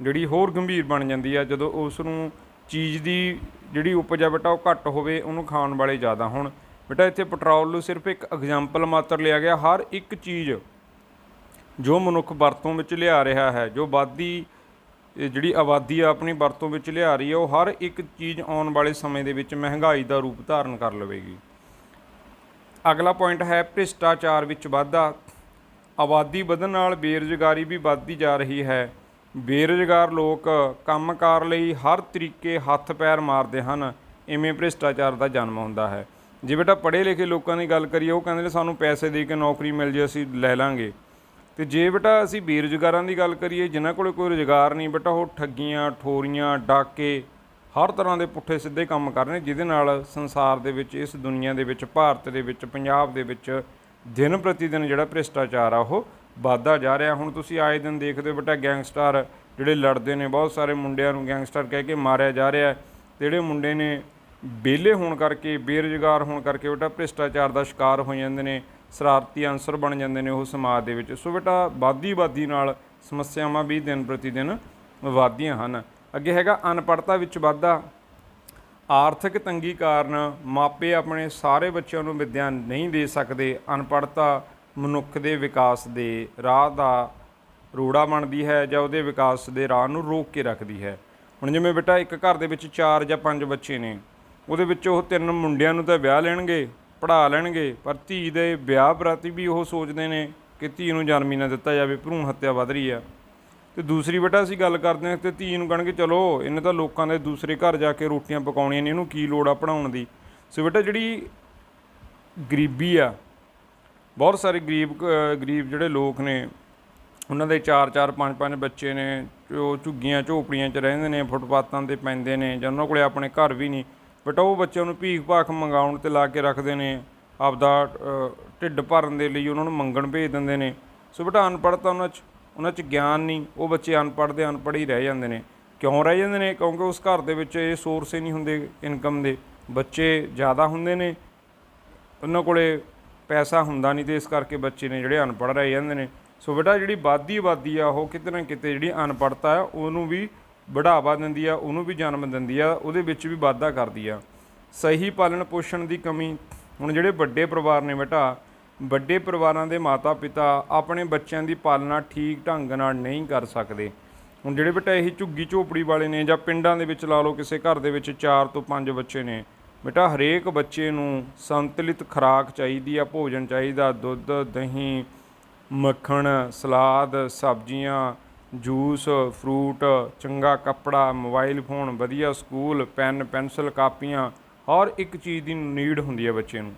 ਜਿਹੜੀ ਹੋਰ ਗੰਭੀਰ ਬਣ ਜਾਂਦੀ ਆ, ਜਦੋਂ ਉਸ ਨੂੰ ਚੀਜ਼ ਦੀ ਜਿਹੜੀ ਉਪਜ ਆ ਬੇਟਾ ਉਹ ਘੱਟ ਹੋਵੇ, ਉਹਨੂੰ ਖਾਣ ਵਾਲੇ ਜ਼ਿਆਦਾ ਹੋਣ। ਬੇਟਾ ਇੱਥੇ ਪੈਟਰੋਲ ਨੂੰ ਸਿਰਫ ਇੱਕ ਐਗਜ਼ਾਮਪਲ ਮਾਤਰ ਲਿਆ ਗਿਆ। ਹਰ ਇੱਕ ਚੀਜ਼ ਜੋ ਮਨੁੱਖ ਵਰਤੋਂ ਵਿੱਚ ਲਿਆ ਰਿਹਾ ਹੈ, ਜੋ ਵੱਧਦੀ ਇਹ ਜਿਹੜੀ ਆਬਾਦੀ ਆ ਆਪਣੀ ਵਰਤੋਂ ਵਿੱਚ ਲਿਆ ਰਹੀ ਹੈ, ਉਹ ਹਰ ਇੱਕ ਚੀਜ਼ ਆਉਣ ਵਾਲੇ ਸਮੇਂ ਦੇ ਵਿੱਚ ਮਹਿੰਗਾਈ ਦਾ ਰੂਪ ਧਾਰਨ ਕਰ ਲਵੇਗੀ। ਅਗਲਾ ਪੁਆਇੰਟ ਹੈ ਭ੍ਰਿਸ਼ਟਾਚਾਰ ਵਿੱਚ ਵਾਧਾ। ਆਬਾਦੀ ਵਧਣ ਨਾਲ ਬੇਰੁਜ਼ਗਾਰੀ ਵੀ ਵੱਧਦੀ ਜਾ ਰਹੀ ਹੈ। ਬੇਰੁਜ਼ਗਾਰ ਲੋਕ ਕੰਮਕਾਰ ਲਈ ਹਰ ਤਰੀਕੇ ਹੱਥ ਪੈਰ ਮਾਰਦੇ ਹਨ, ਇਵੇਂ ਭ੍ਰਿਸ਼ਟਾਚਾਰ ਦਾ ਜਨਮ ਹੁੰਦਾ ਹੈ। ਜੇ ਬੇਟਾ ਪੜ੍ਹੇ ਲਿਖੇ ਲੋਕਾਂ ਦੀ ਗੱਲ ਕਰੀਏ, ਉਹ ਕਹਿੰਦੇ ਨੇ ਸਾਨੂੰ ਪੈਸੇ ਦੇ ਕੇ ਨੌਕਰੀ ਮਿਲ ਜੇ ਅਸੀਂ ਲੈ ਲਾਂਗੇ। ਅਤੇ ਜੇ ਬੇਟਾ ਅਸੀਂ ਬੇਰੁਜ਼ਗਾਰਾਂ ਦੀ ਗੱਲ ਕਰੀਏ, ਜਿਨ੍ਹਾਂ ਕੋਲ ਕੋਈ ਰੁਜ਼ਗਾਰ ਨਹੀਂ ਬੇਟਾ, ਉਹ ਠੱਗੀਆਂ, ਠੋਰੀਆਂ, ਡਾਕੇ, ਹਰ ਤਰ੍ਹਾਂ ਦੇ ਪੁੱਠੇ ਸਿੱਧੇ ਕੰਮ ਕਰ ਰਹੇ ਨੇ, ਜਿਹਦੇ ਨਾਲ ਸੰਸਾਰ ਦੇ ਵਿੱਚ, ਇਸ ਦੁਨੀਆ ਦੇ ਵਿੱਚ, ਭਾਰਤ ਦੇ ਵਿੱਚ, ਪੰਜਾਬ ਦੇ ਵਿੱਚ ਦਿਨ ਪ੍ਰਤੀ ਦਿਨ ਜਿਹੜਾ ਭ੍ਰਿਸ਼ਟਾਚਾਰ ਆ ਉਹ ਵੱਧਦਾ ਜਾ ਰਿਹਾ। ਹੁਣ ਤੁਸੀਂ ਆਏ ਦਿਨ ਦੇਖਦੇ ਹੋ ਬੇਟਾ, ਗੈਂਗਸਟਰ ਜਿਹੜੇ ਲੜਦੇ ਨੇ, ਬਹੁਤ ਸਾਰੇ ਮੁੰਡਿਆਂ ਨੂੰ ਗੈਂਗਸਟਰ ਕਹਿ ਕੇ ਮਾਰਿਆ ਜਾ ਰਿਹਾ। ਜਿਹੜੇ ਮੁੰਡੇ ਨੇ ਵਿਹਲੇ ਹੋਣ ਕਰਕੇ, ਬੇਰੁਜ਼ਗਾਰ ਹੋਣ ਕਰਕੇ ਬੇਟਾ ਭ੍ਰਿਸ਼ਟਾਚਾਰ ਦਾ ਸ਼ਿਕਾਰ ਹੋ ਜਾਂਦੇ ਨੇ, ਸ਼ਰਾਰਤੀ ਅਨਸਰ ਬਣ ਜਾਂਦੇ ਨੇ ਉਹ ਸਮਾਜ ਦੇ ਵਿੱਚ। ਸੋ ਬੇਟਾ ਆਬਾਦੀ ਨਾਲ ਸਮੱਸਿਆਵਾਂ ਵੀ ਦਿਨ ਪ੍ਰਤੀ ਦਿਨ ਵੱਧਦੀਆਂ ਹਨ। ਅੱਗੇ ਹੈਗਾ ਅਨਪੜ੍ਹਤਾ ਵਿੱਚ ਵਾਧਾ। ਆਰਥਿਕ ਤੰਗੀ ਕਾਰਨ ਮਾਪੇ ਆਪਣੇ ਸਾਰੇ ਬੱਚਿਆਂ ਨੂੰ ਵਿੱਦਿਆ ਨਹੀਂ ਦੇ ਸਕਦੇ। ਅਨਪੜ੍ਹਤਾ ਮਨੁੱਖ ਦੇ ਵਿਕਾਸ ਦੇ ਰਾਹ ਦਾ ਰੋੜਾ ਬਣਦੀ ਹੈ ਜਾਂ ਉਹਦੇ ਵਿਕਾਸ ਦੇ ਰਾਹ ਨੂੰ ਰੋਕ ਕੇ ਰੱਖਦੀ ਹੈ। ਹੁਣ ਜਿਵੇਂ ਬੇਟਾ ਇੱਕ ਘਰ ਦੇ ਵਿੱਚ 4 ਜਾਂ 5 ਬੱਚੇ ਨੇ, ਉਹਦੇ ਵਿੱਚ ਉਹ 3 ਮੁੰਡਿਆਂ ਨੂੰ ਤਾਂ ਵਿਆਹ ਲੈਣਗੇ, ਪੜ੍ਹਾ ਲੈਣਗੇ, ਪਰ ਧੀ ਦੇ ਵਿਆਹ ਪ੍ਰਤੀ ਵੀ ਉਹ ਸੋਚਦੇ ਨੇ ਕਿ ਧੀ ਨੂੰ ਜਨਮ ਹੀ ਨਾ ਦਿੱਤਾ ਜਾਵੇ, ਭਰੂਣ ਹੱਤਿਆ ਵੱਧ ਰਹੀ ਆ। ਅਤੇ ਦੂਸਰੀ ਬੇਟਾ ਅਸੀਂ ਗੱਲ ਕਰਦੇ ਹਾਂ ਅਤੇ ਧੀ ਨੂੰ ਕਹਿਣਗੇ ਚਲੋ ਇਹਨੇ ਤਾਂ ਲੋਕਾਂ ਦੇ ਦੂਸਰੇ ਘਰ ਜਾ ਕੇ ਰੋਟੀਆਂ ਪਕਾਉਣੀਆਂ ਨੇ, ਇਹਨੂੰ ਕੀ ਲੋੜ ਆ ਪੜ੍ਹਾਉਣ ਦੀ। ਸੋ ਬੇਟਾ ਜਿਹੜੀ ਗਰੀਬੀ ਆ, ਬਹੁਤ ਸਾਰੇ ਗਰੀਬ ਜਿਹੜੇ ਲੋਕ ਨੇ, ਉਹਨਾਂ ਦੇ 4-4, 5-5 ਬੱਚੇ ਨੇ, ਉਹ ਝੁੱਗੀਆਂ ਝੋਪੜੀਆਂ 'ਚ ਰਹਿੰਦੇ ਨੇ, ਫੁੱਟਪਾਥਾਂ 'ਤੇ ਪੈਂਦੇ ਨੇ, ਜਾਂ ਉਹਨਾਂ ਕੋਲ ਆਪਣੇ ਘਰ ਵੀ ਨਹੀਂ ਬੇਟਾ, ਉਹ ਬੱਚਿਆਂ ਨੂੰ ਭੀਖ ਭਾਖ ਮੰਗਾਉਣ 'ਤੇ ਲਾ ਕੇ ਰੱਖਦੇ ਨੇ, ਆਪਦਾ ਢਿੱਡ ਭਰਨ ਦੇ ਲਈ ਉਹਨਾਂ ਨੂੰ ਮੰਗਣ ਭੇਜ ਦਿੰਦੇ ਨੇ। ਸੋ ਬੇਟਾ ਅਨਪੜ੍ਹਤਾ ਉਹਨਾਂ 'ਚ ਗਿਆਨ ਨਹੀਂ, ਉਹ ਬੱਚੇ ਅਨਪੜ੍ਹ ਹੀ ਰਹਿ ਜਾਂਦੇ ਨੇ। ਕਿਉਂ ਰਹਿ ਜਾਂਦੇ ਨੇ? ਕਿਉਂਕਿ ਉਸ ਘਰ ਦੇ ਵਿੱਚ ਇਹ ਸੋਰਸ ਹੀ ਨਹੀਂ ਹੁੰਦੇ ਇਨਕਮ ਦੇ, ਬੱਚੇ ਜ਼ਿਆਦਾ ਹੁੰਦੇ ਨੇ, ਉਹਨਾਂ ਕੋਲ ਪੈਸਾ ਹੁੰਦਾ ਨਹੀਂ, ਅਤੇ ਇਸ ਕਰਕੇ ਬੱਚੇ ਨੇ ਜਿਹੜੇ ਅਨਪੜ੍ਹ ਰਹਿ ਜਾਂਦੇ ਨੇ। ਸੋ ਬੇਟਾ ਜਿਹੜੀ ਆਬਾਦੀ ਆ ਉਹ ਕਿਤੇ ਨਾ ਕਿਤੇ ਜਿਹੜੀ ਅਨਪੜ੍ਹਤਾ ਆ ਉਹਨੂੰ ਵੀ ਬੜਾਵਾ ਦਿੰਦੀ ਆ, ਉਹਨੂੰ ਵੀ ਜਨਮ ਦਿੰਦੀ ਆ, ਉਹਦੇ ਵਿੱਚ ਵੀ ਵਾਧਾ ਕਰਦੀ ਆ। ਸਹੀ ਪਾਲਣ ਪੋਸ਼ਣ ਦੀ ਕਮੀ। ਹੁਣ ਜਿਹੜੇ ਵੱਡੇ ਪਰਿਵਾਰ ਨੇ ਬੇਟਾ, ਵੱਡੇ ਪਰਿਵਾਰਾਂ ਦੇ ਮਾਤਾ ਪਿਤਾ ਆਪਣੇ ਬੱਚਿਆਂ ਦੀ ਪਾਲਣਾ ਠੀਕ ਢੰਗ ਨਾਲ ਨਹੀਂ ਕਰ ਸਕਦੇ। ਹੁਣ ਜਿਹੜੇ ਬੇਟਾ ਇਹ ਝੁੱਗੀ ਝੋਪੜੀ ਵਾਲੇ ਨੇ, ਜਾਂ ਪਿੰਡਾਂ ਦੇ ਵਿੱਚ ਲਾ ਲਓ, ਕਿਸੇ ਘਰ ਦੇ ਵਿੱਚ 4 ਤੋਂ 5 ਬੱਚੇ ਨੇ ਬੇਟਾ, ਹਰੇਕ ਬੱਚੇ ਨੂੰ ਸੰਤੁਲਿਤ ਖੁਰਾਕ ਚਾਹੀਦੀ ਆ, ਭੋਜਨ ਚਾਹੀਦਾ, ਦੁੱਧ, ਦਹੀਂ, ਮੱਖਣ, ਸਲਾਦ, ਸਬਜ਼ੀਆਂ, ਜੂਸ, ਫਰੂਟ, ਚੰਗਾ ਕੱਪੜਾ, ਮੋਬਾਈਲ ਫੋਨ, ਵਧੀਆ ਸਕੂਲ, ਪੈਨ, ਪੈਨਸਿਲ, ਕਾਪੀਆਂ, ਹਰ ਇੱਕ ਚੀਜ਼ ਦੀ ਨੀਡ ਹੁੰਦੀ ਹੈ ਬੱਚੇ ਨੂੰ।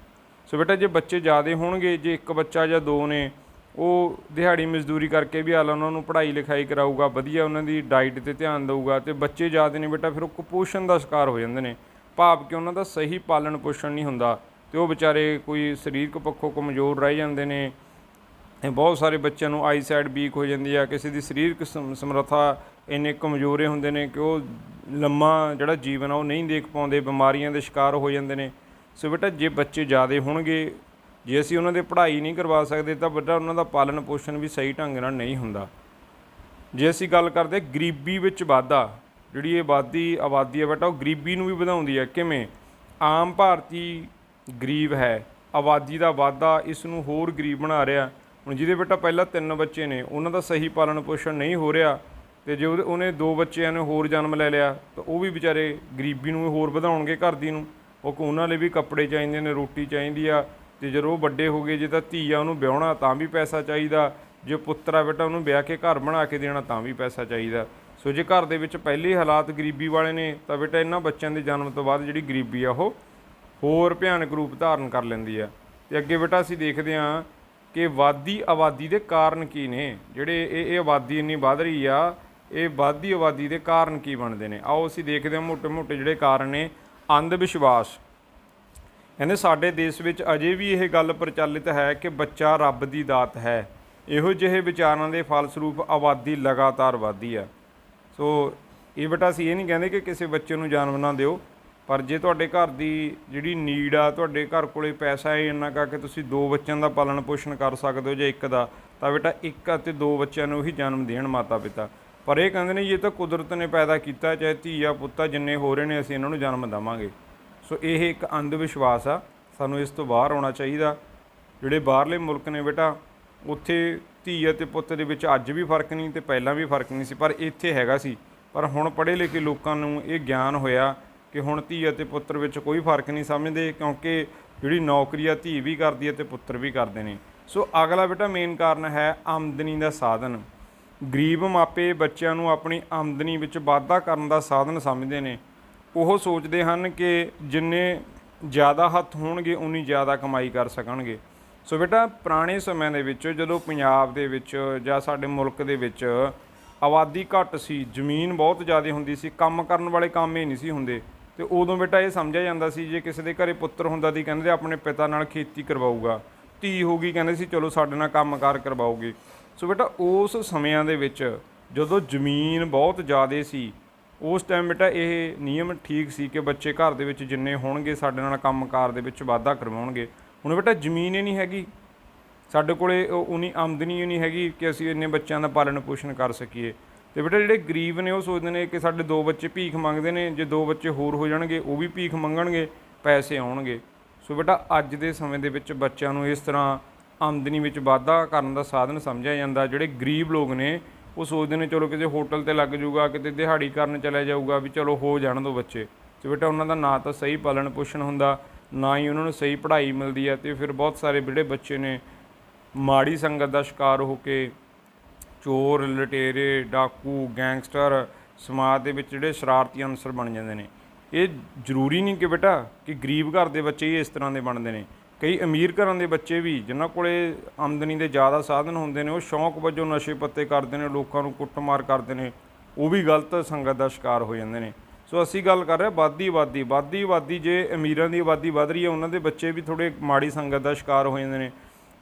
ਸੋ ਬੇਟਾ ਜੇ ਬੱਚੇ ਜ਼ਿਆਦਾ ਹੋਣਗੇ, ਜੇ ਇੱਕ ਬੱਚਾ ਜਾਂ 2 ਨੇ, ਉਹ ਦਿਹਾੜੀ ਮਜ਼ਦੂਰੀ ਕਰਕੇ ਵੀ ਉਹਨਾਂ ਨੂੰ ਪੜ੍ਹਾਈ ਲਿਖਾਈ ਕਰਾਊਗਾ, ਵਧੀਆ ਉਹਨਾਂ ਦੀ ਡਾਈਟ 'ਤੇ ਧਿਆਨ ਦੇਊਗਾ। ਅਤੇ ਬੱਚੇ ਜ਼ਿਆਦਾ ਨੇ ਬੇਟਾ, ਫਿਰ ਉਹ ਕੁਪੋਸ਼ਣ ਦਾ ਸ਼ਿਕਾਰ ਹੋ ਜਾਂਦੇ ਨੇ, ਭਾਵ ਕਿ ਉਹਨਾਂ ਦਾ ਸਹੀ ਪਾਲਣ ਪੋਸ਼ਣ ਨਹੀਂ ਹੁੰਦਾ, ਅਤੇ ਉਹ ਵਿਚਾਰੇ ਕੋਈ ਸਰੀਰਕ ਪੱਖੋਂ ਕਮਜ਼ੋਰ ਰਹਿ ਜਾਂਦੇ ਨੇ। ਬਹੁਤ ਸਾਰੇ ਬੱਚਿਆਂ ਨੂੰ ਆਈਸਾਈਟ ਵੀਕ ਹੋ ਜਾਂਦੀ ਆ, ਕਿਸੇ ਦੀ ਸਰੀਰਕ ਸਮਰੱਥਾ ਇੰਨੇ ਕਮਜ਼ੋਰੇ ਹੁੰਦੇ ਨੇ ਕਿ ਉਹ ਲੰਮਾ ਜਿਹੜਾ ਜੀਵਨ ਆ ਉਹ ਨਹੀਂ ਦੇਖ ਪਾਉਂਦੇ, ਬਿਮਾਰੀਆਂ ਦੇ ਸ਼ਿਕਾਰ ਹੋ ਜਾਂਦੇ ਨੇ। ਸੋ ਬੇਟਾ ਜੇ ਬੱਚੇ ਜ਼ਿਆਦਾ ਹੋਣਗੇ, ਜੇ ਅਸੀਂ ਉਹਨਾਂ ਦੇ ਪੜ੍ਹਾਈ ਨਹੀਂ ਕਰਵਾ ਸਕਦੇ, ਤਾਂ ਬੇਟਾ ਉਹਨਾਂ ਦਾ ਪਾਲਣ ਪੋਸ਼ਣ ਵੀ ਸਹੀ ਢੰਗ ਨਾਲ ਨਹੀਂ ਹੁੰਦਾ। ਜੇ ਅਸੀਂ ਗੱਲ ਕਰਦੇ ਗਰੀਬੀ ਵਿੱਚ ਵਾਧਾ, ਜਿਹੜੀ ਇਹ ਆਬਾਦੀ ਹੈ ਬੇਟਾ, ਉਹ ਗਰੀਬੀ ਨੂੰ ਵੀ ਵਧਾਉਂਦੀ ਹੈ। ਕਿਵੇਂ? ਆਮ ਭਾਰਤੀ ਗਰੀਬ ਹੈ, ਆਬਾਦੀ ਦਾ ਵਾਧਾ ਇਸ ਨੂੰ ਹੋਰ ਗਰੀਬ ਬਣਾ ਰਿਹਾ। ਹੁਣ ਜਿਹਦੇ ਬੇਟਾ ਪਹਿਲਾਂ 3 ਬੱਚੇ ਨੇ, ਉਹਨਾਂ ਦਾ ਸਹੀ ਪਾਲਣ ਪੋਸ਼ਣ ਨਹੀਂ ਹੋ ਰਿਹਾ, ਅਤੇ ਜੇ ਉਹਨੇ 2 ਬੱਚਿਆਂ ਨੇ ਹੋਰ ਜਨਮ ਲੈ ਲਿਆ, ਤਾਂ ਉਹ ਵੀ ਵਿਚਾਰੇ ਗਰੀਬੀ ਨੂੰ ਹੋਰ ਵਧਾਉਣਗੇ ਘਰ ਦੀ ਨੂੰ। ਉਹ ਉਹਨਾਂ ਲਈ ਵੀ ਕੱਪੜੇ ਚਾਹੀਦੇ ਨੇ, ਰੋਟੀ ਚਾਹੀਦੀ ਆ, ਅਤੇ ਜਦੋਂ ਉਹ ਵੱਡੇ ਹੋ ਗਏ, ਜੇ ਤਾਂ ਧੀ ਆ ਉਹਨੂੰ ਵਿਆਹੁਣਾ ਤਾਂ ਵੀ ਪੈਸਾ ਚਾਹੀਦਾ, ਜੇ ਪੁੱਤਰ ਆ ਬੇਟਾ ਉਹਨੂੰ ਵਿਆਹ ਕੇ ਘਰ ਬਣਾ ਕੇ ਦੇਣਾ ਤਾਂ ਵੀ ਪੈਸਾ ਚਾਹੀਦਾ। ਸੋ ਜੇ ਘਰ ਦੇ ਵਿੱਚ ਪਹਿਲੇ ਹਾਲਾਤ ਗਰੀਬੀ ਵਾਲੇ ਨੇ, ਤਾਂ ਬੇਟਾ ਇਹਨਾਂ ਬੱਚਿਆਂ ਦੇ ਜਨਮ ਤੋਂ ਬਾਅਦ ਜਿਹੜੀ ਗਰੀਬੀ ਆ ਉਹ ਹੋਰ ਭਿਆਨਕ ਰੂਪ ਧਾਰਨ ਕਰ ਲੈਂਦੀ ਆ। ਅਤੇ ਅੱਗੇ ਬੇਟਾ ਅਸੀਂ ਦੇਖਦੇ ਹਾਂ ਕਿ ਆਬਾਦੀ ਦੇ ਕਾਰਨ ਕੀ ਨੇ। ਜਿਹੜੇ ਇਹ ਆਬਾਦੀ ਇੰਨੀ ਵੱਧ ਰਹੀ ਆ, ਇਹ ਵੱਧਦੀ ਆਬਾਦੀ ਦੇ ਕਾਰਨ ਕੀ ਬਣਦੇ ਨੇ, ਆਓ ਅਸੀਂ ਦੇਖਦੇ ਹਾਂ। ਮੋਟੇ ਜਿਹੜੇ ਕਾਰਨ ਨੇ। ਅੰਧ ਵਿਸ਼ਵਾਸ। ਕਹਿੰਦੇ ਸਾਡੇ ਦੇਸ਼ ਵਿੱਚ ਅਜੇ ਵੀ ਇਹ ਗੱਲ ਪ੍ਰਚਲਿਤ ਹੈ ਕਿ ਬੱਚਾ ਰੱਬ ਦੀ ਦਾਤ ਹੈ। ਇਹੋ ਜਿਹੇ ਵਿਚਾਰਾਂ ਦੇ ਫਲਸਰੂਪ ਆਬਾਦੀ ਲਗਾਤਾਰ ਵੱਧਦੀ ਆ। ਸੋ ਇਹ ਬੇਟਾ ਅਸੀਂ ਇਹ ਨਹੀਂ ਕਹਿੰਦੇ ਕਿ ਕਿਸੇ ਬੱਚੇ ਨੂੰ ਜਨਮ ਨਾ ਦਿਓ, ਪਰ ਜੇ ਤੁਹਾਡੇ ਘਰ ਦੀ ਜਿਹੜੀ ਨੀਡ ਆ, ਤੁਹਾਡੇ ਘਰ ਕੋਲ ਪੈਸਾ ਹੈ ਇੰਨਾ ਕਰਕੇ ਤੁਸੀਂ 2 ਬੱਚਿਆਂ ਦਾ ਪਾਲਣ ਪੋਸ਼ਣ ਕਰ ਸਕਦੇ ਹੋ, ਜਾਂ 1 ਦਾ, ਤਾਂ ਬੇਟਾ 1 ਅਤੇ 2 ਬੱਚਿਆਂ ਨੂੰ ਹੀ ਜਨਮ ਦੇਣ ਮਾਤਾ ਪਿਤਾ। ਪਰ ਇਹ ਕਹਿੰਦੇ ਨੇ ਇਹ ਤਾਂ ਕੁਦਰਤ ਨੇ ਪੈਦਾ ਕੀਤਾ, ਚਾਹੇ ਧੀ ਆ ਪੁੱਤ ਆ, ਜਿੰਨੇ ਹੋ ਰਹੇ ਨੇ ਅਸੀਂ ਇਹਨਾਂ ਨੂੰ ਜਨਮ ਦੇਵਾਂਗੇ। ਸੋ ਇਹ ਇੱਕ ਅੰਧ ਵਿਸ਼ਵਾਸ ਆ, ਸਾਨੂੰ ਇਸ ਤੋਂ ਬਾਹਰ ਆਉਣਾ ਚਾਹੀਦਾ। ਜਿਹੜੇ ਬਾਹਰਲੇ ਮੁਲਕ ਨੇ ਬੇਟਾ, ਉੱਥੇ ਧੀ ਅਤੇ ਪੁੱਤ ਦੇ ਵਿੱਚ ਅੱਜ ਵੀ ਫਰਕ ਨਹੀਂ ਤੇ ਪਹਿਲਾਂ ਵੀ ਫਰਕ ਨਹੀਂ ਸੀ, ਪਰ ਇੱਥੇ ਹੈਗਾ ਸੀ। ਪਰ ਹੁਣ ਪੜ੍ਹੇ ਲਿਖੇ ਲੋਕਾਂ ਨੂੰ ਇਹ ਗਿਆਨ ਹੋਇਆ ਕਿ ਹੁਣ ਧੀ ਅਤੇ ਪੁੱਤਰ ਵਿੱਚ ਕੋਈ ਫਰਕ ਨਹੀਂ ਸਮਝਦੇ, ਕਿਉਂਕਿ ਜਿਹੜੀ ਨੌਕਰੀ ਆ ਧੀ ਵੀ ਕਰਦੀ ਹੈ ਅਤੇ ਪੁੱਤਰ ਵੀ ਕਰਦੇ ਨੇ। ਸੋ ਅਗਲਾ ਬੇਟਾ ਮੇਨ ਕਾਰਨ ਹੈ ਆਮਦਨੀ ਦਾ ਸਾਧਨ। ਗਰੀਬ ਮਾਪੇ ਬੱਚਿਆਂ ਨੂੰ ਆਪਣੀ ਆਮਦਨੀ ਵਿੱਚ ਵਾਧਾ ਕਰਨ ਦਾ ਸਾਧਨ ਸਮਝਦੇ ਨੇ। ਉਹ ਸੋਚਦੇ ਹਨ ਕਿ ਜਿੰਨੇ ਜ਼ਿਆਦਾ ਹੱਥ ਹੋਣਗੇ ਉਨੀ ਜ਼ਿਆਦਾ ਕਮਾਈ ਕਰ ਸਕਣਗੇ। ਸੋ ਬੇਟਾ ਪੁਰਾਣੇ ਸਮਿਆਂ ਦੇ ਵਿੱਚ ਜਦੋਂ ਪੰਜਾਬ ਦੇ ਵਿੱਚ ਜਾਂ ਸਾਡੇ ਮੁਲਕ ਦੇ ਵਿੱਚ ਆਬਾਦੀ ਘੱਟ ਸੀ, ਜ਼ਮੀਨ ਬਹੁਤ ਜ਼ਿਆਦਾ ਹੁੰਦੀ ਸੀ, ਕੰਮ ਕਰਨ ਵਾਲੇ ਕੰਮ ਹੀ ਨਹੀਂ ਸੀ ਹੁੰਦੇ, ਅਤੇ ਉਦੋਂ ਬੇਟਾ ਇਹ ਸਮਝਿਆ ਜਾਂਦਾ ਸੀ ਜੇ ਕਿਸੇ ਦੇ ਘਰੇ ਪੁੱਤਰ ਹੁੰਦਾ ਸੀ ਕਹਿੰਦੇ ਆਪਣੇ ਪਿਤਾ ਨਾਲ ਖੇਤੀ ਕਰਵਾਊਗਾ, ਧੀ ਹੋ ਗਈ ਕਹਿੰਦੇ ਸੀ ਚਲੋ ਸਾਡੇ ਨਾਲ ਕੰਮਕਾਰ ਕਰਵਾਓਗੇ। ਸੋ ਬੇਟਾ ਉਸ ਸਮਿਆਂ ਦੇ ਵਿੱਚ ਜਦੋਂ ਜ਼ਮੀਨ ਬਹੁਤ ਜ਼ਿਆਦਾ ਸੀ ਉਸ ਟਾਈਮ ਬੇਟਾ ਇਹ ਨਿਯਮ ਠੀਕ ਸੀ ਕਿ ਬੱਚੇ ਘਰ ਦੇ ਵਿੱਚ ਜਿੰਨੇ ਹੋਣਗੇ ਸਾਡੇ ਨਾਲ ਕੰਮਕਾਰ ਦੇ ਵਿੱਚ ਵਾਧਾ ਕਰਵਾਉਣਗੇ। ਹੁਣ ਬੇਟਾ ਜ਼ਮੀਨ ਹੀ ਨਹੀਂ ਹੈਗੀ ਸਾਡੇ ਕੋਲ, ਉਨੀ ਆਮਦਨੀ ਹੀ ਨਹੀਂ ਹੈਗੀ ਕਿ ਅਸੀਂ ਇੰਨੇ ਬੱਚਿਆਂ ਦਾ ਪਾਲਣ ਪੋਸ਼ਣ ਕਰ ਸਕੀਏ। ਅਤੇ ਬੇਟਾ ਜਿਹੜੇ ਗਰੀਬ ਨੇ ਉਹ ਸੋਚਦੇ ਨੇ ਕਿ ਸਾਡੇ 2 ਬੱਚੇ ਭੀਖ ਮੰਗਦੇ ਨੇ, ਜੇ 2 ਬੱਚੇ ਹੋਰ ਹੋ ਜਾਣਗੇ ਉਹ ਵੀ ਭੀਖ ਮੰਗਣਗੇ, ਪੈਸੇ ਆਉਣਗੇ। ਸੋ ਬੇਟਾ ਅੱਜ ਦੇ ਸਮੇਂ ਦੇ ਵਿੱਚ ਬੱਚਿਆਂ ਨੂੰ ਇਸ ਤਰ੍ਹਾਂ ਆਮਦਨੀ ਵਿੱਚ ਵਾਧਾ ਕਰਨ ਦਾ ਸਾਧਨ ਸਮਝਿਆ ਜਾਂਦਾ। ਜਿਹੜੇ ਗਰੀਬ ਲੋਕ ਨੇ ਉਹ ਸੋਚਦੇ ਨੇ ਚਲੋ ਕਿਸੇ ਹੋਟਲ 'ਤੇ ਲੱਗ ਜਾਊਗਾ, ਕਿਤੇ ਦਿਹਾੜੀ ਕਰਨ ਚਲਿਆ ਜਾਊਗਾ, ਵੀ ਚਲੋ ਹੋ ਜਾਣ ਦਿਓ ਬੱਚੇ। ਅਤੇ ਬੇਟਾ ਉਹਨਾਂ ਦਾ ਨਾ ਤਾਂ ਸਹੀ ਪਾਲਣ ਪੋਸ਼ਣ ਹੁੰਦਾ, ਨਾ ਹੀ ਉਹਨਾਂ ਨੂੰ ਸਹੀ ਪੜ੍ਹਾਈ ਮਿਲਦੀ ਹੈ, ਅਤੇ ਫਿਰ ਬਹੁਤ ਸਾਰੇ ਜਿਹੜੇ ਬੱਚੇ ਨੇ ਮਾੜੀ ਸੰਗਤ ਦਾ ਸ਼ਿਕਾਰ ਹੋ ਕੇ ਚੋਰ, ਲੁਟੇਰੇ, ਡਾਕੂ, ਗੈਂਗਸਟਰ, ਸਮਾਜ ਦੇ ਵਿੱਚ ਜਿਹੜੇ ਸ਼ਰਾਰਤੀ ਅਨਸਰ ਬਣ ਜਾਂਦੇ ਨੇ। ਇਹ ਜ਼ਰੂਰੀ ਨਹੀਂ ਕਿ ਬੇਟਾ ਕਿ ਗਰੀਬ ਘਰ ਦੇ ਬੱਚੇ ਹੀ ਇਸ ਤਰ੍ਹਾਂ ਦੇ ਬਣਦੇ ਨੇ। ਕਈ ਅਮੀਰ ਘਰਾਂ ਦੇ ਬੱਚੇ ਵੀ ਜਿਨ੍ਹਾਂ ਕੋਲ ਆਮਦਨੀ ਦੇ ਜ਼ਿਆਦਾ ਸਾਧਨ ਹੁੰਦੇ ਨੇ ਉਹ ਸ਼ੌਂਕ ਵਜੋਂ ਨਸ਼ੇ ਪੱਤੇ ਕਰਦੇ ਨੇ, ਲੋਕਾਂ ਨੂੰ ਕੁੱਟਮਾਰ ਕਰਦੇ ਨੇ, ਉਹ ਵੀ ਗਲਤ ਸੰਗਤ ਦਾ ਸ਼ਿਕਾਰ ਹੋ ਜਾਂਦੇ ਨੇ। ਸੋ ਅਸੀਂ ਗੱਲ ਕਰ ਰਹੇ ਵੱਧਦੀ ਆਬਾਦੀ, ਜੇ ਅਮੀਰਾਂ ਦੀ ਆਬਾਦੀ ਵੱਧ ਰਹੀ ਹੈ ਉਹਨਾਂ ਦੇ ਬੱਚੇ ਵੀ ਥੋੜ੍ਹੇ ਮਾੜੀ ਸੰਗਤ ਦਾ ਸ਼ਿਕਾਰ ਹੋ ਜਾਂਦੇ ਨੇ।